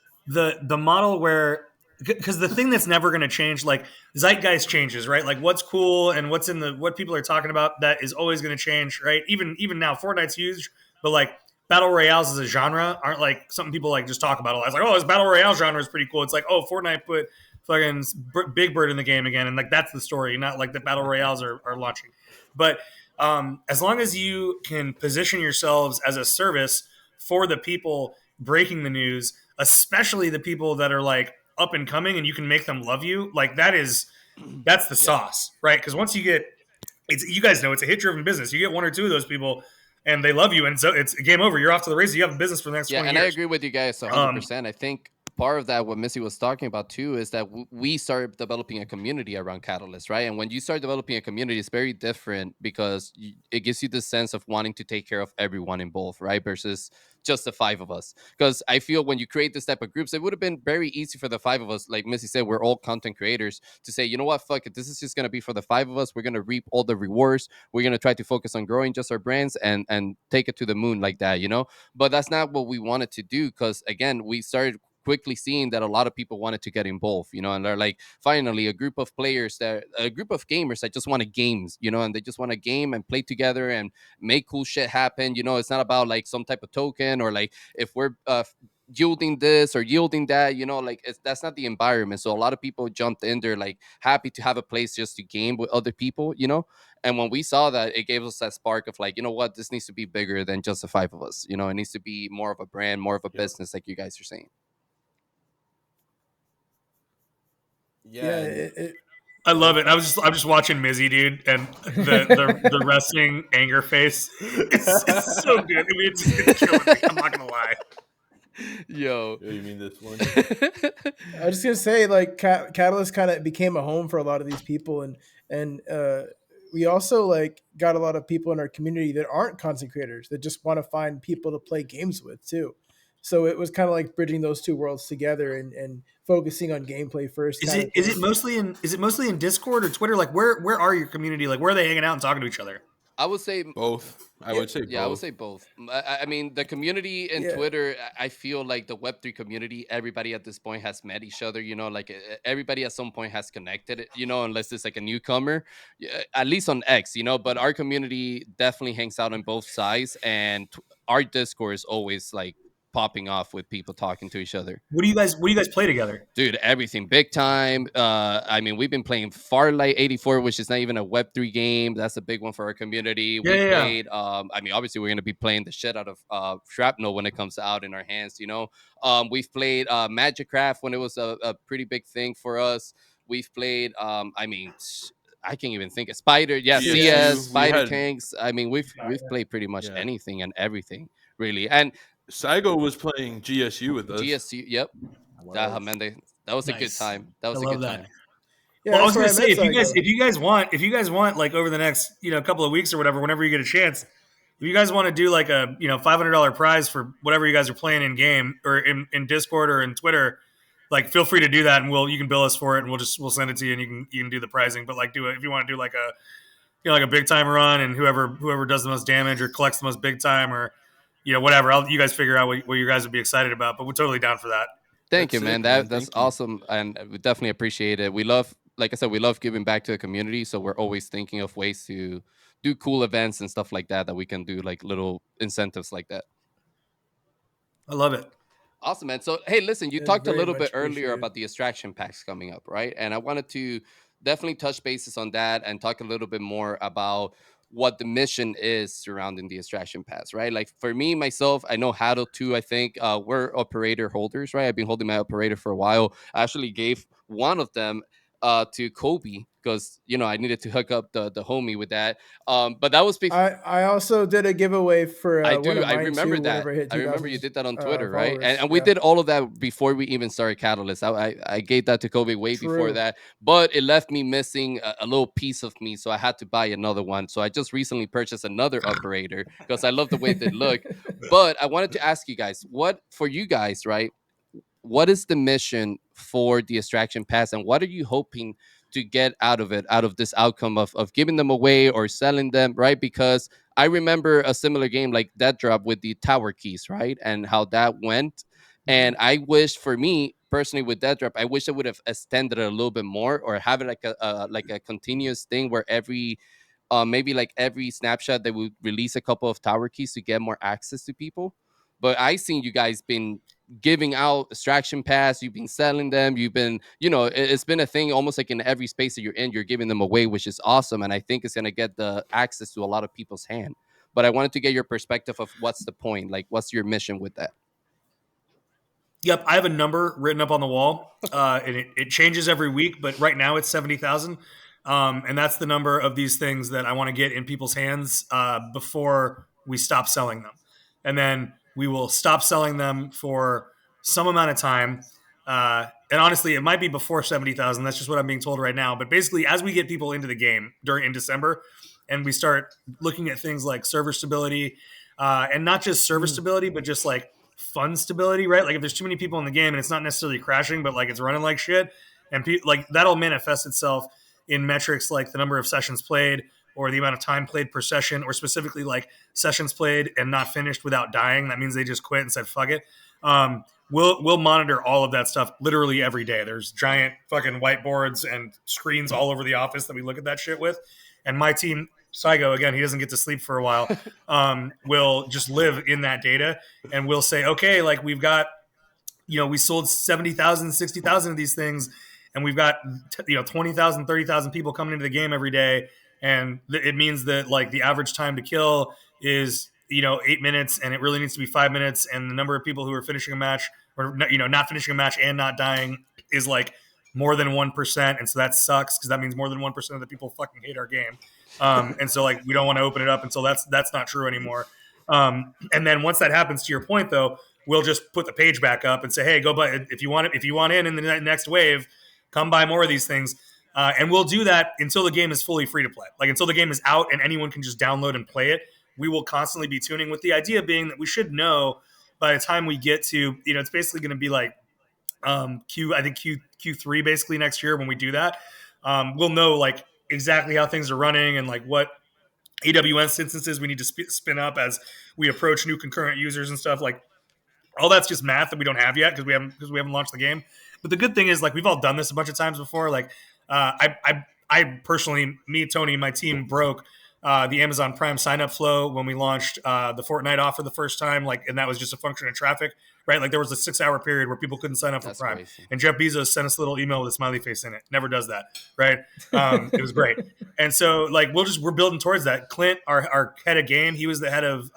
the model where, because the thing that's never going to change, like zeitgeist changes, right? Like what's cool and what's in the what people are talking about, that is always going to change, right? Even now, Fortnite's huge, but like battle royales as a genre aren't like something people like just talk about a lot. It's like, oh, this battle royale genre is pretty cool. It's like, oh, Fortnite put fucking Big Bird in the game again, and like that's the story, not like the battle royales are launching. But as long as you can position yourselves as a service for the people breaking the news, especially the people that are like up and coming, and you can make them love you, like that's the Yeah. sauce, right? Because once you get, it's, you guys know, it's a hit driven business. You get one or two of those people and they love you, and so it's game over. You're off to the races. You have a business for the next Yeah, 20 and I years. agree with you guys Um, 100%. I think part of that, what Missy was talking about too, is that we started developing a community around Catalyst, right? And when you start developing a community, it's very different because it gives you the sense of wanting to take care of everyone involved, right? Versus just the five of us. Because I feel when you create this type of groups, it would have been very easy for the five of us, like Missy said, we're all content creators, to say, you know what, fuck it, this is just going to be for the five of us. We're going to reap all the rewards. We're going to try to focus on growing just our brands and take it to the moon like that, you know? But that's not what we wanted to do, because again, we started quickly seeing that a lot of people wanted to get involved, you know, and they're like, finally, a group of gamers that just want to games, you know, and they just want to game and play together and make cool shit happen. You know, it's not about like some type of token or like if we're yielding this or yielding that, you know, like that's not the environment. So a lot of people jumped in there like happy to have a place just to game with other people, you know. And when we saw that, it gave us that spark of like, you know what, this needs to be bigger than just the five of us. You know, it needs to be more of a brand, more of a yeah, business, like you guys are saying. yeah, Yeah, and I go love ahead. it. I'm just watching Mizzy, dude, and the resting anger face is so good. I mean, it's killing me. I'm not gonna lie. Yo. Oh, you mean this one? I was just gonna say, like, Catalyst kind of became a home for a lot of these people, and we also like got a lot of people in our community that aren't content creators that just want to find people to play games with too. So it was kind of like bridging those two worlds together and focusing on gameplay first, Is kind it of is it thing. mostly in Discord or Twitter? Like where are your community? Like where are they hanging out and talking to each other? I would say Both. I Yeah, would say Yeah, I would both. say both. I mean, the community in yeah. Twitter, I feel like the Web3 community, everybody at this point has met each other, you know, like everybody at some point has connected, you know, unless it's like a newcomer, at least on X, you know, but our community definitely hangs out on both sides. And our Discord is always like popping off with people talking to each other. What do you guys play together? Dude, everything big time. I mean, we've been playing Farlight 84, which is not even a Web3 game. That's a big one for our community. Yeah, We yeah, yeah. played, I mean, obviously, we're going to be playing the shit out of Shrapnel when it comes out in our hands, you know. We've played Magic Craft when it was a pretty big thing for us. We've played, I mean, I can't even think of Spider. Yeah, CS, CS2. We Spider had Tanks. I mean, we've played pretty much yeah. anything and everything, really. And Saigo was playing GSU with us. GSU, yep. Man, that was a good Nice. time. That I was a love good that. time. Yeah, Well, I that's was where gonna I say met if you guys want like over the next couple of weeks or whatever, whenever you get a chance, if you guys want to do like a $500 prize for whatever you guys are playing in game or in Discord or in Twitter, like feel free to do that, and you can bill us for it, and we'll send it to you, and you can do the pricing. But like do it if you want to do like a like a big time run, and whoever does the most damage or collects the most big time or whatever. You guys figure out what you guys would be excited about, but we're totally down for that. Thank That's you, man. sick, man. That's Thank you. awesome, and we definitely appreciate it. We love, like I said, we love giving back to the community, so we're always thinking of ways to do cool events and stuff like that we can do like little incentives like that. I love it. Awesome, man. So, hey, listen, you It's talked a very little much bit earlier appreciated. about the extraction packs coming up, right? And I wanted to definitely touch bases on that and talk a little bit more about what the mission is surrounding the extraction pass, right? Like for me, myself, I know Haddle too. I think we're operator holders, right? I've been holding my operator for a while. I actually gave one of them to Kobe because I needed to hook up the homie with that. But that was before. I also did a giveaway for I one do. of I mine remember too. that. Whenever I hit I remember you 2,000 did that on Twitter, right? followers. And we Yeah, did all of that before we even started Catalyst. I gave that to Kobe way before true. that, but it left me missing a little piece of me, so I had to buy another one. So I just recently purchased another operator because I love the way they look. But I wanted to ask you guys, what for you guys, right? What is the mission for the extraction pass, and what are you hoping to get out of it, out of this outcome of giving them away or selling them, right? Because I remember a similar game like that drop with the tower keys, right? And how that went. And I wish, for me personally, with that drop, I wish I would have extended it a little bit more or have it like a continuous thing where every maybe like every snapshot they would release a couple of tower keys to get more access to people. But I seen you guys been giving out extraction pass, you've been selling them, you've been, it's been a thing almost like in every space that you're in, you're giving them away, which is awesome. And I think it's gonna get the access to a lot of people's hand. But I wanted to get your perspective of what's the point, like what's your mission with that? Yep, I have a number written up on the wall, and it changes every week. But right now it's 70,000, and that's the number of these things that I want to get in people's hands before we stop selling them, and then we will stop selling them for some amount of time. And honestly, it might be before 70,000. That's just what I'm being told right now. But basically, as we get people into the game in December, and we start looking at things like server stability, and not just server stability, but just like fun stability, right? Like if there's too many people in the game and it's not necessarily crashing, but like it's running like shit, and like that'll manifest itself in metrics like the number of sessions played or the amount of time played per session, or specifically like sessions played and not finished without dying. That means they just quit and said fuck it. We'll monitor all of that stuff literally every day. There's giant fucking whiteboards and screens all over the office that we look at that shit with. And my team, Saigo, again, he doesn't get to sleep for a while, will just live in that data, and we'll say, okay, like we've got, we sold 70,000, 60,000 of these things, and we've got 20,000, 30,000 people coming into the game every day, and it means that like the average time to kill is 8 minutes, and it really needs to be 5 minutes, and the number of people who are finishing a match or not finishing a match and not dying is like more than 1%, and so that sucks because that means more than 1% of the people fucking hate our game. And so like we don't want to open it up until that's not true anymore. And then once that happens, to your point though, we'll just put the page back up and say, hey, go buy if you want in the next wave, come buy more of these things. And we'll do that until the game is fully free to play. Like until the game is out and anyone can just download and play it. We will constantly be tuning, with the idea being that we should know by the time we get to, it's basically going to be like Q3 basically next year when we do that. We'll know like exactly how things are running and like what AWS instances we need to spin up as we approach new concurrent users and stuff. Like all that's just math that we don't have yet because we haven't launched the game. But the good thing is like we've all done this a bunch of times before. Like I personally, me, Tony, my team broke the Amazon Prime sign up flow when we launched the Fortnite offer the first time. Like, and that was just a function of traffic, right? Like there was a 6-hour period where people couldn't sign up for That's Mm-hmm. Prime, crazy. and Jeff Bezos sent us a little email with a smiley face in it. Never does that, right? It was great. And so like we're building towards that. Clint, our head of game, he was the head of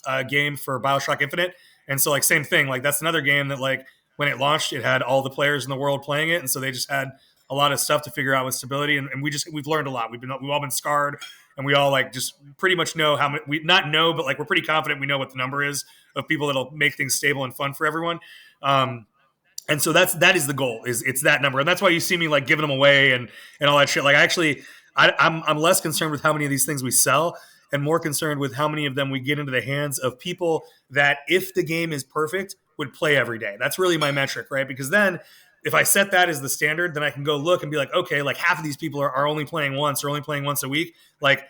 a game for BioShock Infinite. And so like same thing, like that's another game that like when it launched, it had all the players in the world playing it. And so they just had a lot of stuff to figure out with stability, and we've learned a lot. We've all been scarred, and we all like just pretty much know how much we not know, but like we're pretty confident we know what the number is of people that'll make things stable and fun for everyone. And so that is the goal, is it's that number, and that's why you see me like giving them away and all that shit. Like actually, I'm less concerned with how many of these things we sell, and more concerned with how many of them we get into the hands of people that, if the game is perfect, would play every day. That's really my metric, right? Because then if I set that as the standard, then I can go look and be like, okay, like half of these people are only playing once or only playing once a week. Like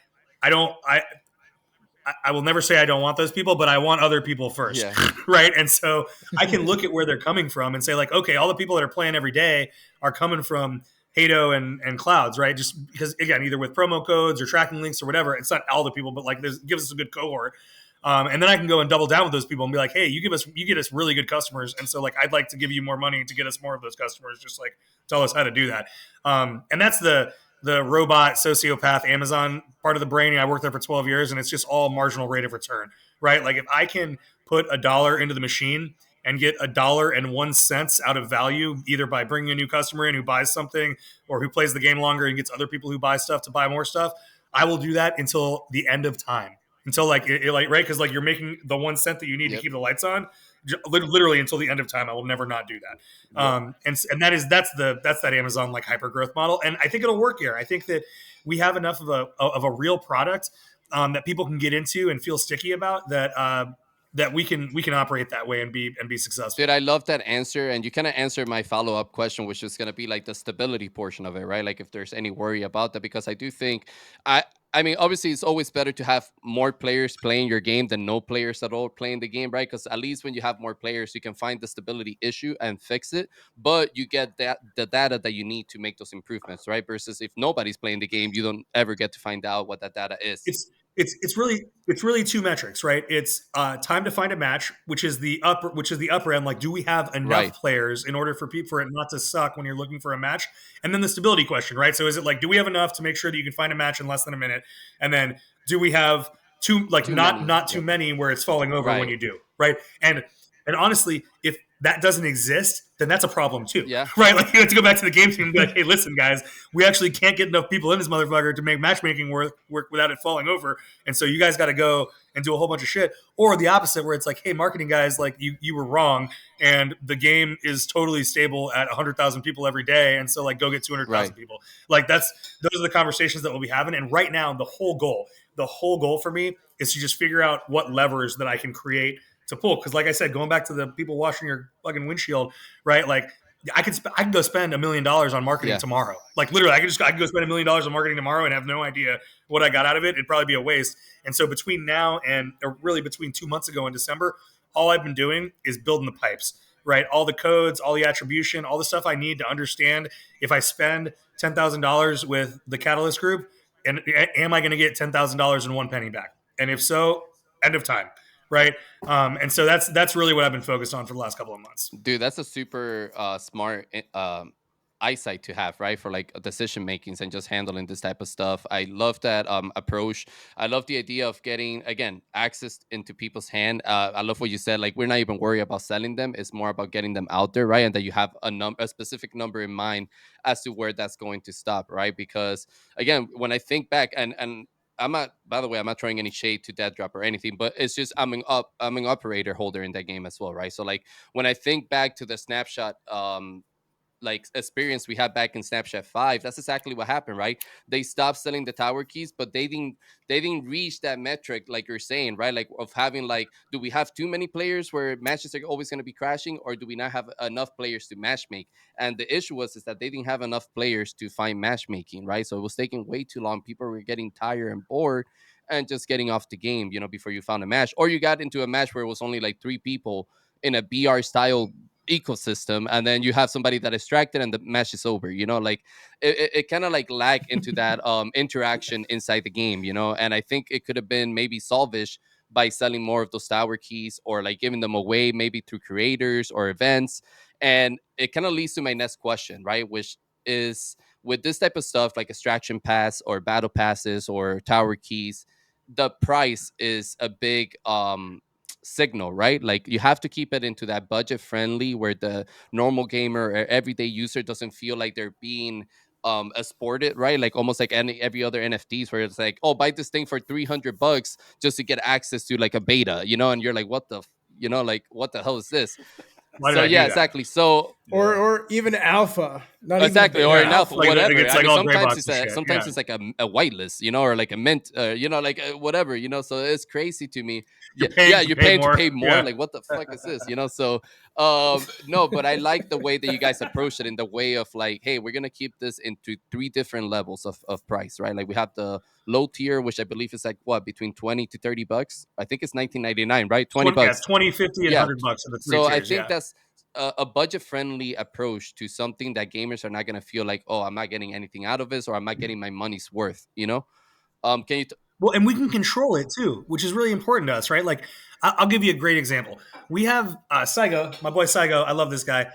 I will never say I don't want those people, but I want other people first, Yeah. right? And so I can look at where they're coming from and say like, okay, all the people that are playing every day are coming from Hado and Clouds, right? Just because, again, either with promo codes or tracking links or whatever, it's not all the people, but like this gives us a good cohort. And then I can go and double down with those people and be like, hey, you get us really good customers, and so like I'd like to give you more money to get us more of those customers. Just like tell us how to do that. And that's the robot sociopath Amazon part of the brain. I worked there for 12 years, and it's just all marginal rate of return, right? Like if I can put $1 into the machine and get $1.01 out of value, either by bringing a new customer in who buys something or who plays the game longer and gets other people who buy stuff to buy more stuff, I will do that until the end of time. Until like it like, right, because like you're making the 1 cent that you need to keep the lights on, literally until the end of time. I will never not do that. And that's that Amazon like hyper growth model, and I think it'll work here. I think that we have enough of a real product that people can get into and feel sticky about, that we can operate that way and be successful. Dude, I love that answer. And you kind of answered my follow up question, which is going to be like the stability portion of it, right? Like if there's any worry about that, because I do think I. I mean, obviously, it's always better to have more players playing your game than no players at all playing the game, right? Because at least when you have more players, you can find the stability issue and fix it. But you get the data that you need to make those improvements, right? Versus if nobody's playing the game, you don't ever get to find out what that data is. It's really two metrics, right? It's time to find a match, which is the upper end. Like, do we have enough players in order for it not to suck when you're looking for a match? And then the stability question, right? So is it like, do we have enough to make sure that you can find a match in less than a minute? And then do we have too many where it's falling over when you do, right? And honestly, if that doesn't exist, then that's a problem too. Yeah. Right? Like you have to go back to the game team and be like, hey, listen, guys, we actually can't get enough people in this motherfucker to make matchmaking work without it falling over. And so you guys got to go and do a whole bunch of shit. Or the opposite, where it's like, hey, marketing guys, like you were wrong, and the game is totally stable at 100,000 people every day. And so like go get 200,000 people. Like those are the conversations that we'll be having. And right now, the whole goal for me is to just figure out what levers that I can create to pull. Because like I said, going back to the people washing your fucking windshield, right? Like I can go spend $1 million on marketing tomorrow. Like literally, I can go spend $1 million on marketing tomorrow and have no idea what I got out of it. It'd probably be a waste. And so between now and really between 2 months ago in December, all I've been doing is building the pipes, right? All the codes, all the attribution, all the stuff I need to understand if I spend $10,000 with the Catalyst Group, and am I going to get $10,000 and 1 penny back? And if so, end of time. Right. And so that's really what I've been focused on for the last couple of months. Dude, that's a super smart eyesight to have, right? For like decision makings and just handling this type of stuff. I love that approach. I love the idea of getting, again, access into people's hand. I love what you said. Like, we're not even worried about selling them. It's more about getting them out there, right? And that you have a specific number in mind as to where that's going to stop, right? Because again, when I think back, and I'm not, by the way, I'm not throwing any shade to Dead Drop or anything, but it's just I'm an operator holder in that game as well, right? So like when I think back to the snapshot like experience we had back in Snapchat 5, that's exactly what happened, right? They stopped selling the tower keys, but they didn't reach that metric like you're saying, right? Like of having like, do we have too many players where matches are always going to be crashing, or do we not have enough players to matchmake? And the issue is that they didn't have enough players to find matchmaking, right? So it was taking way too long. People were getting tired and bored and just getting off the game, before you found a match, or you got into a match where it was only like 3 people in a BR style ecosystem, and then you have somebody that is distracted and the match is over, like it kind of like lag into that interaction inside the game, and I think it could have been maybe salvaged by selling more of those tower keys, or like giving them away maybe through creators or events. And it kind of leads to my next question, right, which is, with this type of stuff like extraction pass or battle passes or tower keys, the price is a big signal, right? Like you have to keep it into that budget friendly where the normal gamer or everyday user doesn't feel like they're being exported, right? Like almost like every other NFTs where it's like, oh, buy this thing for $300 just to get access to like a beta, and you're like, what the like what the hell is this? Why did So I yeah, do that? exactly. So Yeah. or even alpha, not even a exactly, beta, or Yeah. an alpha, alpha. Like whatever. it's I like mean, all gray sometimes box it's and a shit. Yeah. sometimes it's like a whitelist, or like a mint, like whatever, So it's crazy to me. You're Yeah, paying yeah, to you're pay paying to more. pay more. Yeah. Like what the fuck is this? So no, but I like the way that you guys approach it in the way of like, hey, we're gonna keep this into three different levels of price, right? Like we have the low tier, which I believe is like what, between 20 to $30. I think it's 19.99, right? 20 20, yeah, bucks. 20, 50, and Yeah. 100 bucks are the three So I tiers. think Yeah. that's a budget friendly approach to something that gamers are not going to feel like, oh, I'm not getting anything out of this, or I'm not getting my money's worth. Can you Well, and we can control it too, which is really important to us, right? Like, I'll give you a great example. We have Saigo, my boy Saigo. I love this guy.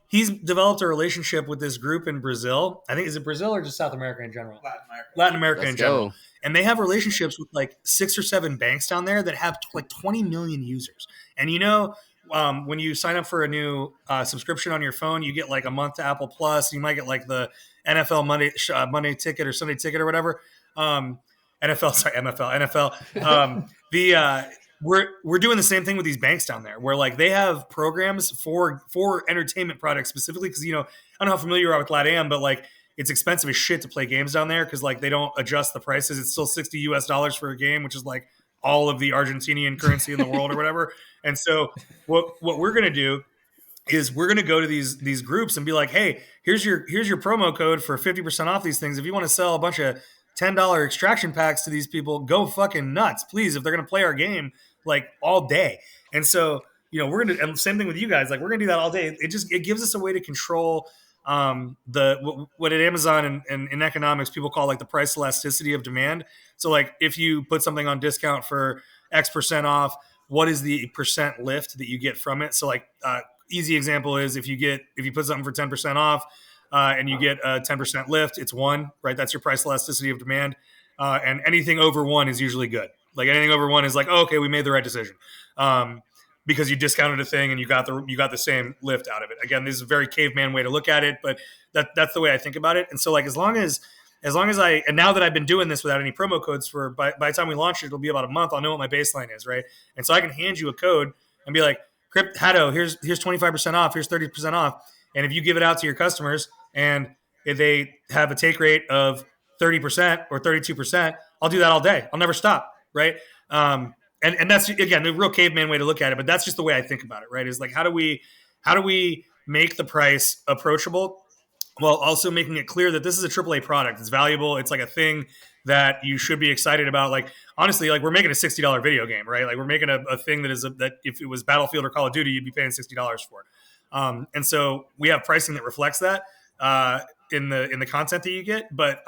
He's developed a relationship with this group in Brazil. I think, is it Brazil or just South America in general? Latin America let's in general. go. And they have relationships with like 6 or 7 banks down there that have like 20 million users. And when you sign up for a new subscription on your phone, you get like a month to Apple Plus. You might get like the NFL Monday ticket or Sunday ticket or whatever. NFL, sorry, MFL, NFL. The we're doing the same thing with these banks down there, where like they have programs for entertainment products specifically, because I don't know how familiar you are with LATAM, but like it's expensive as shit to play games down there because like they don't adjust the prices. It's still $60 for a game, which is like all of the Argentinian currency in the world or whatever. And so what we're gonna do is we're going to go to these groups and be like, hey, here's your promo code for 50% off these things. If you want to sell a bunch of $10 extraction packs to these people, go fucking nuts, please. If they're going to play our game like all day. And so, we're going to, and same thing with you guys, like we're going to do that all day. It gives us a way to control what at Amazon and in economics people call like the price elasticity of demand. So like if you put something on discount for X% off, what is the percent lift that you get from it? So like easy example is if you put something for 10% off and you get a 10% lift, it's 1, right? That's your price elasticity of demand. And anything over 1 is usually good. Like anything over 1 is like, oh, okay, we made the right decision. Because you discounted a thing and you got the same lift out of it. Again, this is a very caveman way to look at it, but that's the way I think about it. And so like as long as and now that I've been doing this without any promo codes for by the time we launch it, it'll be about a month. I'll know what my baseline is, right? And so I can hand you a code and be like, Crypt Hatto, here's 25% off, here's 30% off. And if you give it out to your customers and if they have a take rate of 30% or 32%, I'll do that all day. I'll never stop, right? And that's again the real caveman way to look at it, but that's just the way I think about it, right? Is like how do we make the price approachable while also making it clear that this is a AAA product. It's valuable. It's like a thing that you should be excited about. Like honestly, like we're making a $60 video game, right? Like we're making a thing that if it was Battlefield or Call of Duty, you'd be paying $60 for. And so we have pricing that reflects that in the content that you get. But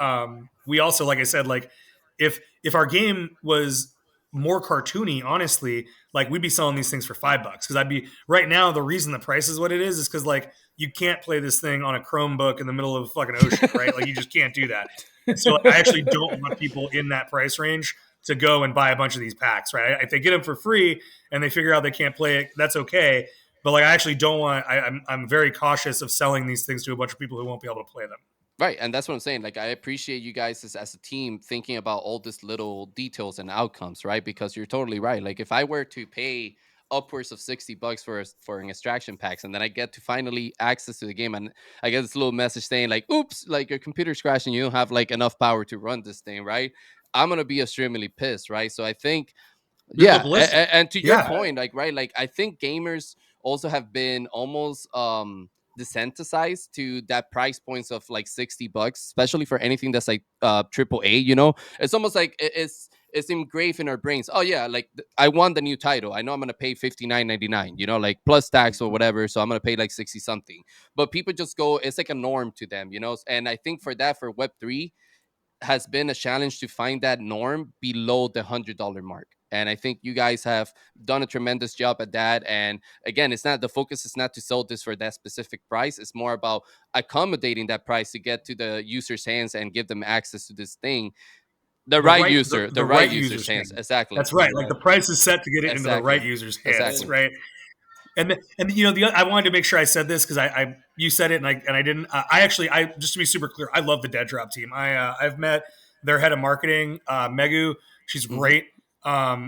we also, like I said, like if our game was more cartoony, honestly, like we'd be selling these things for $5 because I'd be right now. The reason the price is what it is because like you can't play this thing on a Chromebook in the middle of a fucking ocean, right? Like you just can't do that. So I actually don't want people in that price range to go and buy a bunch of these packs, right? If they get them for free and they figure out they can't play it, that's okay. But like I actually don't want. I'm very cautious of selling these things to a bunch of people who won't be able to play them. Right, and that's what I'm saying. Like, I appreciate you guys as a team thinking about all these little details and outcomes, right? Because you're totally right. Like, if I were to pay upwards of $60 for an extraction packs, and then I get to finally access to the game, and I get this little message saying like, "Oops, like your computer's crashing, you don't have like enough power to run this thing," right? I'm gonna be extremely pissed, right? So I think We go yeah, ballistic. and to your Yeah. point, like right, like I think gamers also have been almost desensitized to that price points of like $60, especially for anything that's like triple A. It's almost like it's engraved in our brains. Oh yeah, like I want the new title. I know I'm gonna pay $59.99. Like plus tax or whatever. So I'm gonna pay like 60 something. But people just go. It's like a norm to them. And I think for that, for Web3 has been a challenge to find that norm below the $100 mark. And I think you guys have done a tremendous job at that. And again, the focus is not to sell this for that specific price. It's more about accommodating that price to get to the user's hands and give them access to this thing The the right right user, the the right right user's user's hands. hands. Exactly. That's right. Like the price is set to get it into the right Exactly. user's hands, Exactly. right? And you know, I wanted to make sure I said this because I you said it and I didn't. I actually, I just to be super clear, I love the Dead Drop team. I've met their head of marketing, Megu. She's Hmm. great.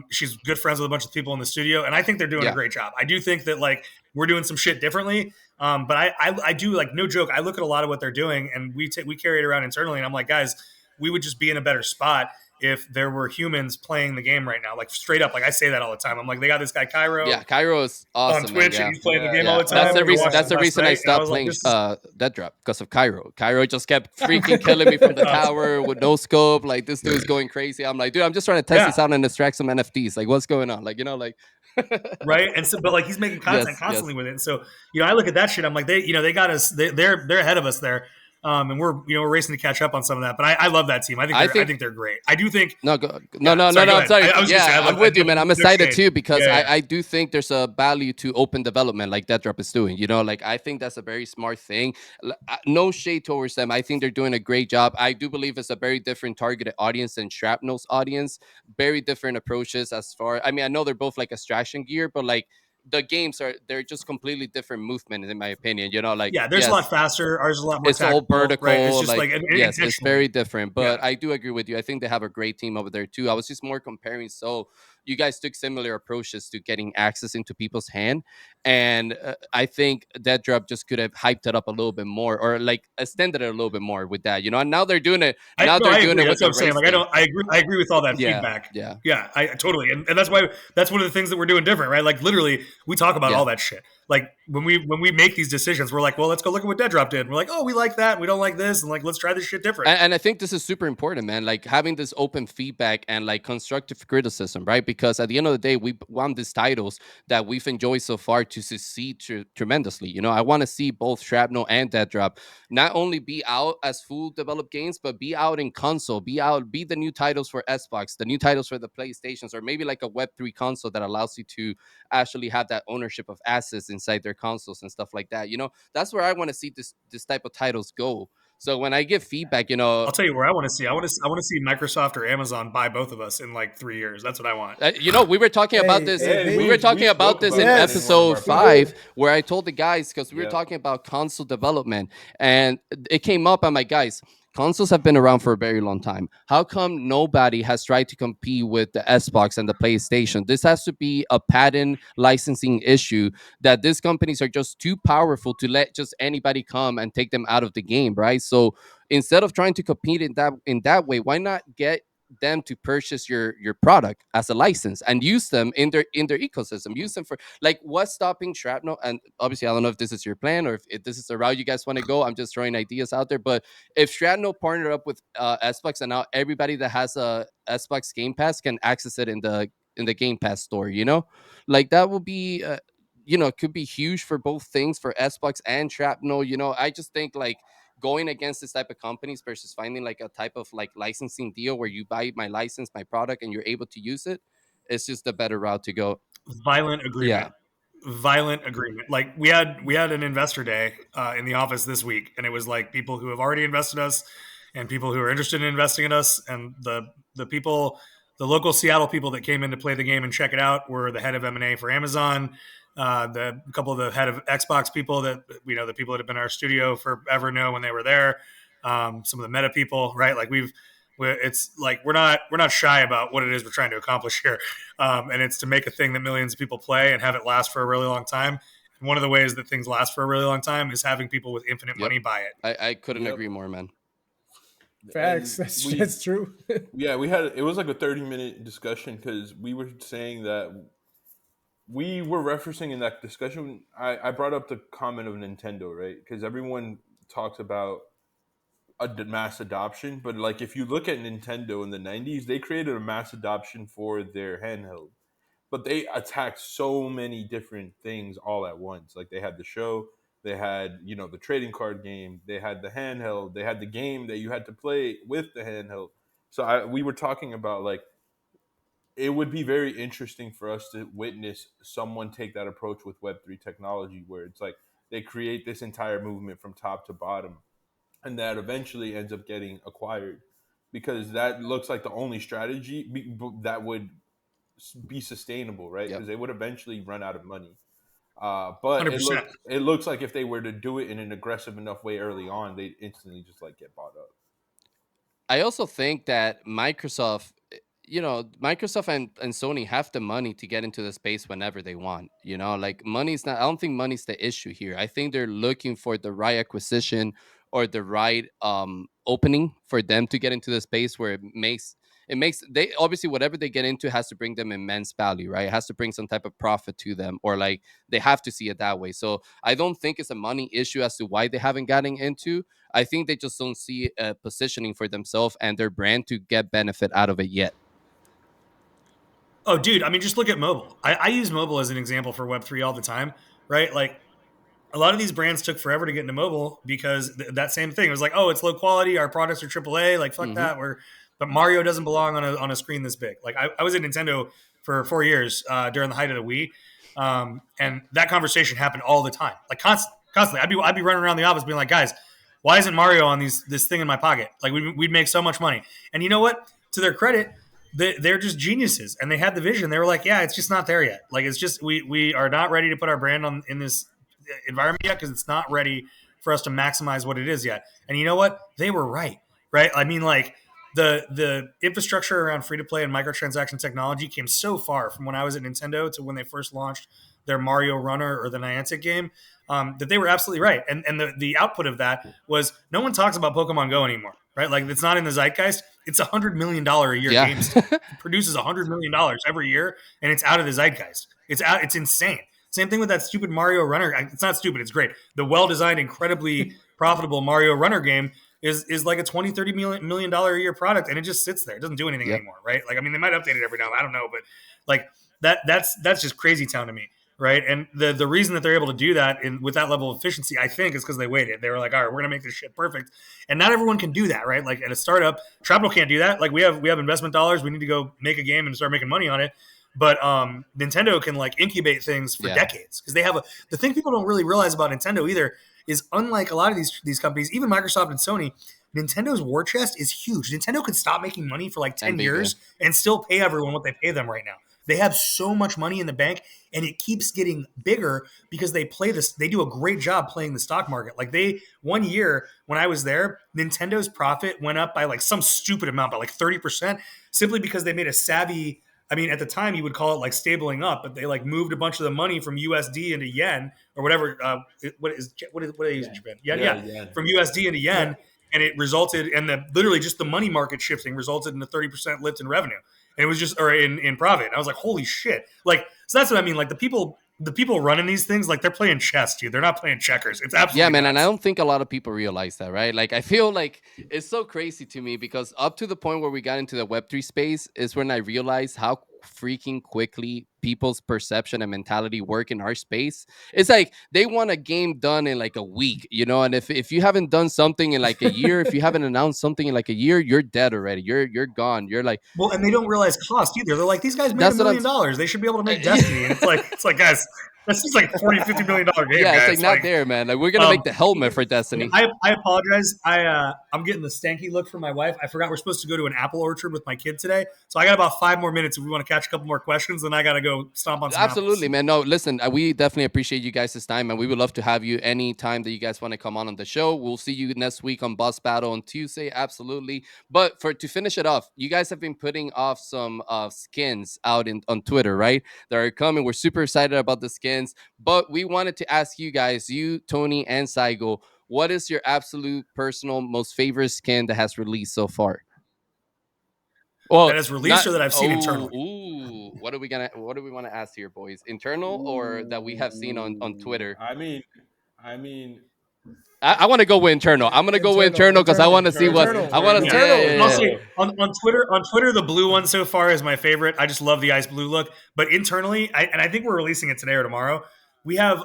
She's good friends with a bunch of people in the studio, and I think they're doing a Yeah. great job. I do think that like we're doing some shit differently. But I do, like, no joke. I look at a lot of what they're doing, and we carry it around internally, and I'm like, guys, we would just be in a better spot if there were humans playing the game right now. Like, straight up, like, I say that all the time. I'm like, they got this guy Cairo Yeah, Cairo is on awesome, man. Twitch, and Yeah. he's playing the Yeah, game all Yeah, the that's time. the We were reason. watching That's it the last reason I night, and I stopped was like, playing this is Dead Drop because of Cairo. Cairo just kept freaking killing me from the awesome. tower with no scope. Like this dude's going crazy. I'm like, dude, I'm just trying to test Yeah, this out and extract some NFTs. Like, what's going on? Like, like. right. And so, but like, he's making content Yes, constantly yes. with it. And so, I look at that shit. I'm like, they got us. They're ahead of us there. And we're racing to catch up on some of that. But I love that team. I I think think they're great. I do think. no, go, no, Yeah. no, no, Sorry. no. Go I'm ahead. sorry. I was gonna say Yeah, I'm with you, man. I'm no excited shade. too because Yeah. I do think there's a value to open development like Dead Drop is doing. Like I think that's a very smart thing. No shade towards them. I think they're doing a great job. I do believe it's a very different targeted audience than Shrapnel's audience. Very different approaches as far. I mean, I know they're both like extraction gear, but like the games they're just completely different movement in my opinion. Like Yeah. There's a lot yes, faster. Ours is a lot more it's all tactical. Right. It's vertical, just like like yes, it's intentionally. very different, Yeah. but I do agree with you. I think they have a great team over there too. I was just more comparing. So you guys took similar approaches to getting access into people's hand, and I think that drop just could have hyped it up a little bit more or like extended it a little bit more with that. And now they're doing it. I Now no, they're I doing agree. it with That's what the I'm saying. race Like, thing. I agree with all that Yeah, feedback. yeah, Yeah, I totally, and that's why that's one of the things that we're doing different, right? Like, literally, we talk about yeah. all that shit. Like when we make these decisions, we're like, well, let's go look at what Dead Drop did. And we're like, oh, we like that. We don't like this, and like, let's try this shit different. And I think this is super important, man. Like having this open feedback and like constructive criticism, right? Because at the end of the day, we want these titles that we've enjoyed so far to succeed tremendously. I want to see both Shrapnel and Dead Drop not only be out as full developed games, but be out in console, be the new titles for Xbox, the new titles for the PlayStations, or maybe like a Web3 console that allows you to actually have that ownership of assets inside their consoles and stuff like that. That's where I want to see this type of titles go. So when I give feedback, I'll tell you where I want to see. I want to see Microsoft or Amazon buy both of us in like 3 years. That's what I want. we were talking about Hey, this. hey, Yeah, We hey. were talking we about spoke this about in that in one of episode our Yes, we did. 5, where I told the guys because we were Yeah. talking about console development, and it came up. I'm like, guys, consoles have been around for a very long time. How come nobody has tried to compete with the Xbox and the PlayStation? This has to be a patent licensing issue that these companies are just too powerful to let just anybody come and take them out of the game, right? So instead of trying to compete in that way, why not get them to purchase your product as a license and use them in their ecosystem, use them for like what's stopping Shrapnel? And obviously I don't know if this is your plan or if this is the route you guys want to go. I'm just throwing ideas out there, but if Shrapnel partnered up with Xbox and now everybody that has a Xbox Game Pass can access it in the Game Pass store, like that will be could be huge for both things, for Xbox and Shrapnel. I just think like going against this type of companies versus finding like a type of like licensing deal where you buy my license, my product, and you're able to use it, it's just a better route to go. Violent Yeah. agreement. Violent agreement. Like we had an investor day in the office this week, and it was like people who have already invested in us and people who are interested in investing in us, and the people, the local Seattle people that came in to play the game and check it out were the head of M&A for Amazon, the couple of the head of Xbox people that the people that have been in our studio forever know when they were there, some of the Meta people, right? Like it's like we're not shy about what it is we're trying to accomplish here, and it's to make a thing that millions of people play and have it last for a really long time. And one of the ways that things last for a really long time is having people with infinite Yep. money buy it. I couldn't Yep. agree more, man. Facts. And That's true. it was like a 30-minute discussion because we were saying that we were referencing in that discussion. I brought up the comment of Nintendo, right? Because everyone talks about mass adoption, but like if you look at Nintendo in the 90s, they created a mass adoption for their handheld, but they attacked so many different things all at once. Like they had the show, they had the trading card game, they had the handheld, they had the game that you had to play with the handheld. So we were talking about like it would be very interesting for us to witness someone take that approach with Web3 technology, where it's like they create this entire movement from top to bottom, and that eventually ends up getting acquired. because that looks like the only strategy that would be sustainable, right? Yep. Because they would eventually run out of money. But 100%. it looks like if they were to do it in an aggressive enough way early on, they'd instantly just like get bought up. I also think that Microsoft, Microsoft and Sony have the money to get into the space whenever they want. Like money's not, I don't think money's the issue here. I think they're looking for the right acquisition or the right opening for them to get into the space where it makes they obviously whatever they get into has to bring them immense value, right? It has to bring some type of profit to them, or like they have to see it that way. So I don't think it's a money issue as to why they haven't gotten into. I think they just don't see a positioning for themselves and their brand to get benefit out of it yet. Oh, dude, I mean, just look at mobile. I use mobile as an example for Web3 all the time, right? Like, a lot of these brands took forever to get into mobile because that same thing. It was like, oh, it's low quality. Our products are AAA. Like, fuck that. But Mario doesn't belong on a screen this big. Like, I was at Nintendo for 4 years during the height of the Wii, and that conversation happened all the time, like constantly. I'd be running around the office being like, guys, why isn't Mario on this thing in my pocket? Like, we'd make so much money. And you know what? To their credit, they're just geniuses, and they had the vision. They were like, yeah, it's just not there yet. Like, it's just we are not ready to put our brand on in this environment yet because it's not ready for us to maximize what it is yet. And you know what? They were right. I mean, like the infrastructure around free to play and microtransaction technology came so far from when I was at Nintendo to when they first launched their Mario Runner or the Niantic game, that they were absolutely right. And the output of that was no one talks about Pokemon Go anymore, right? Like, it's not in the zeitgeist. It's $100 million a year game. It produces $100 million every year, and it's out of the zeitgeist. It's insane. Same thing with that stupid Mario Runner. It's not stupid. It's great. The well-designed, incredibly profitable Mario Runner game is like a $20-30 million a year product, and it just sits there. It doesn't do anything anymore, right? Like, I mean, they might update it every now and then. I don't know, but like that's just crazy town to me, right? And the reason that they're able to do that with that level of efficiency, I think, is because they waited. They were like, all right, we're gonna make this shit perfect, and not everyone can do that, right? Like, at a startup, Shrapnel can't do that. Like, we have investment dollars. We need to go make a game and start making money on it. But Nintendo can like incubate things for decades because they have the thing people don't really realize about Nintendo either is, unlike a lot of these companies, even Microsoft and Sony, Nintendo's war chest is huge. Nintendo could stop making money for like 10 years and still pay everyone what they pay them right now. They have so much money in the bank, and it keeps getting bigger because they do a great job playing the stock market. Like, one year when I was there, Nintendo's profit went up by like some stupid amount, by like 30%, simply because they made a savvy, I mean, at the time you would call it like stabling up, but they like moved a bunch of the money from USD into yen or whatever. What do they use in Japan? Yeah. From USD into yen, and it resulted, and literally just the money market shifting resulted in a 30% lift in revenue, and it was just, or in profit. And I was like, holy shit! Like, so that's what I mean. Like, the people running these things, like, they're playing chess, dude. They're not playing checkers. It's absolutely man. nuts. And I don't think a lot of people realize that, right? Like, I feel like it's so crazy to me because up to the point where we got into the Web3 space is when I realized how freaking quickly people's perception and mentality work in our space. It's like they want a game done in like a week, and if you haven't done something in like a year, if you haven't announced something in like a year, you're dead already. You're gone. You're like, well, and they don't realize cost either. They're like, these guys made $1 million. They should be able to make Destiny. And it's like, guys, that's just like $40-50 million game. Yeah, it's guys. like not there, man. Like, we're gonna make the helmet for Destiny. I apologize. I'm getting the stanky look from my wife. I forgot we're supposed to go to an apple orchard with my kid today, so I got about 5 more minutes if we want to catch a couple more questions. Then I got to go stomp on some Absolutely, apples. man. No, listen, we definitely appreciate you guys' time, and we would love to have you any time that you guys want to come on the show. We'll see you next week on Boss Battle on Tuesday. Absolutely. But to finish it off, you guys have been putting off some skins out on Twitter, right? That are coming. We're super excited about the skins, but we wanted to ask you guys, you, Tony, and Saigo, what is your absolute personal most favorite skin that has released so far? Well, that has released or that I've seen internally? Ooh, what do we want to ask here, boys? Internal or that we have seen on Twitter? I mean, I want to go with internal. I'm gonna go with internal because I want to see what I want to. Yeah. On Twitter, the blue one so far is my favorite. I just love the ice blue look. But internally, I think we're releasing it today or tomorrow. We have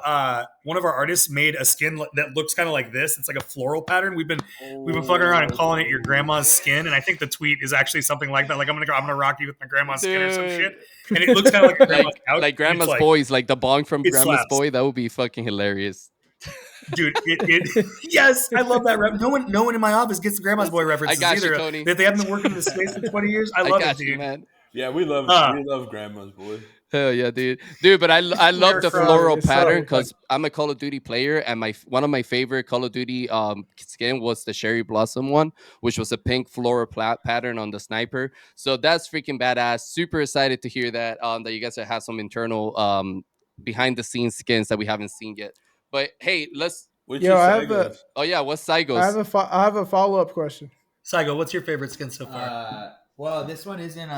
one of our artists made a skin that looks kind of like this. It's like a floral pattern. We've been fucking around and calling it your grandma's skin, and I think the tweet is actually something like that. Like, I'm gonna rock you with my grandma's skin or some shit. And it looks kind of like grandma's couch. Like grandma's boys, like the bong from grandma's slaps. boy. That would be fucking hilarious. Dude, yes, I love that. No one in my office gets the Grandma's Boy references I got either. you, Tony. That they haven't been working in the space for 20 years. I love it, dude. You, man. Yeah, we love Grandma's Boy. Hell yeah, dude! But I love the floral pattern because I'm a Call of Duty player, and one of my favorite Call of Duty skin was the Cherry Blossom one, which was a pink floral pattern on the sniper. So that's freaking badass. Super excited to hear that that you guys have some internal behind the scenes skins that we haven't seen yet. But hey, let's. I have what's Saigo's? I have a follow-up question. Saigo, what's your favorite skin so far? Well, this one isn't.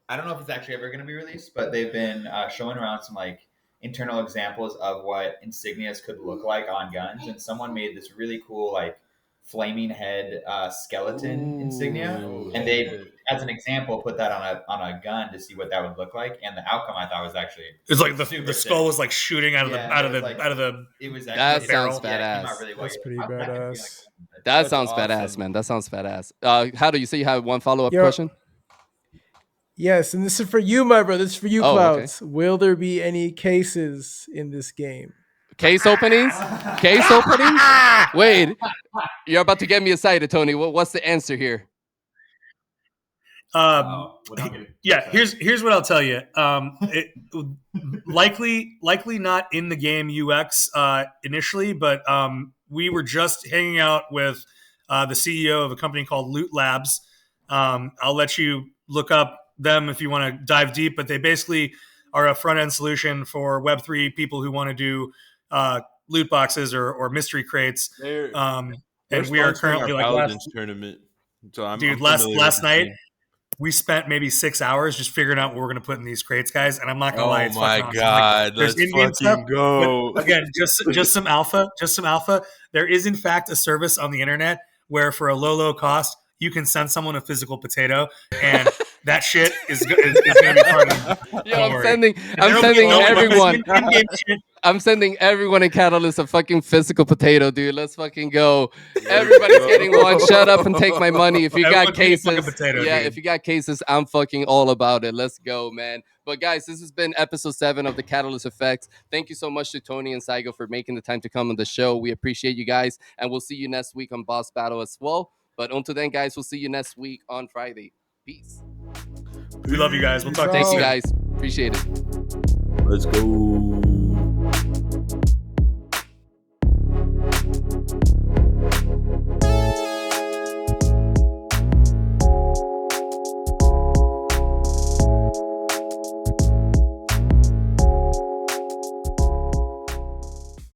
I don't know if it's actually ever going to be released, but they've been showing around some like internal examples of what insignias could look like on guns, and someone made this really cool like flaming head skeleton insignia, and they, as an example, put that on a gun to see what that would look like, and the outcome I thought was actually it's like the skull was like shooting out of the. It was that actually sounds badass. Really That's pretty badass. That sounds badass, man. That sounds badass. How do you say you have one follow-up question? Yes, and this is for you, my brother. This is for you, Clouds. Okay. Will there be any cases in this game? Case openings? Case openings? Wait, you're about to get me excited, Tony. What's the answer here? Here's what I'll tell you. Likely not in the game UX initially, but we were just hanging out with the CEO of a company called Loot Labs. I'll let you look up them if you want to dive deep, but they basically are a front-end solution for Web3 people who want to do loot boxes or mystery crates. And we are currently like Paladins tournament. So last night we spent maybe 6 hours just figuring out what we're going to put in these crates, guys. And I'm not going to lie. Oh my God. Like, let's fucking stuff, go. Again, just some alpha. There is in fact a service on the internet where for a low cost, you can send someone a physical potato, and that shit is going to be part of. Yo, I'm sending everyone in Catalyst a fucking physical potato, dude. Let's fucking go. Everybody's getting one. Shut up and take my money. If you got cases, potato, if you got cases, I'm fucking all about it. Let's go, man. But guys, this has been episode 7 of the Catalyst Effects. Thank you so much to Tony and Saigo for making the time to come on the show. We appreciate you guys, and we'll see you next week on Boss Battle as well. But until then, guys, we'll see you next week on Friday. Peace. We love you guys. We'll talk to you soon. soon. Thank you, guys. Appreciate it. Let's go.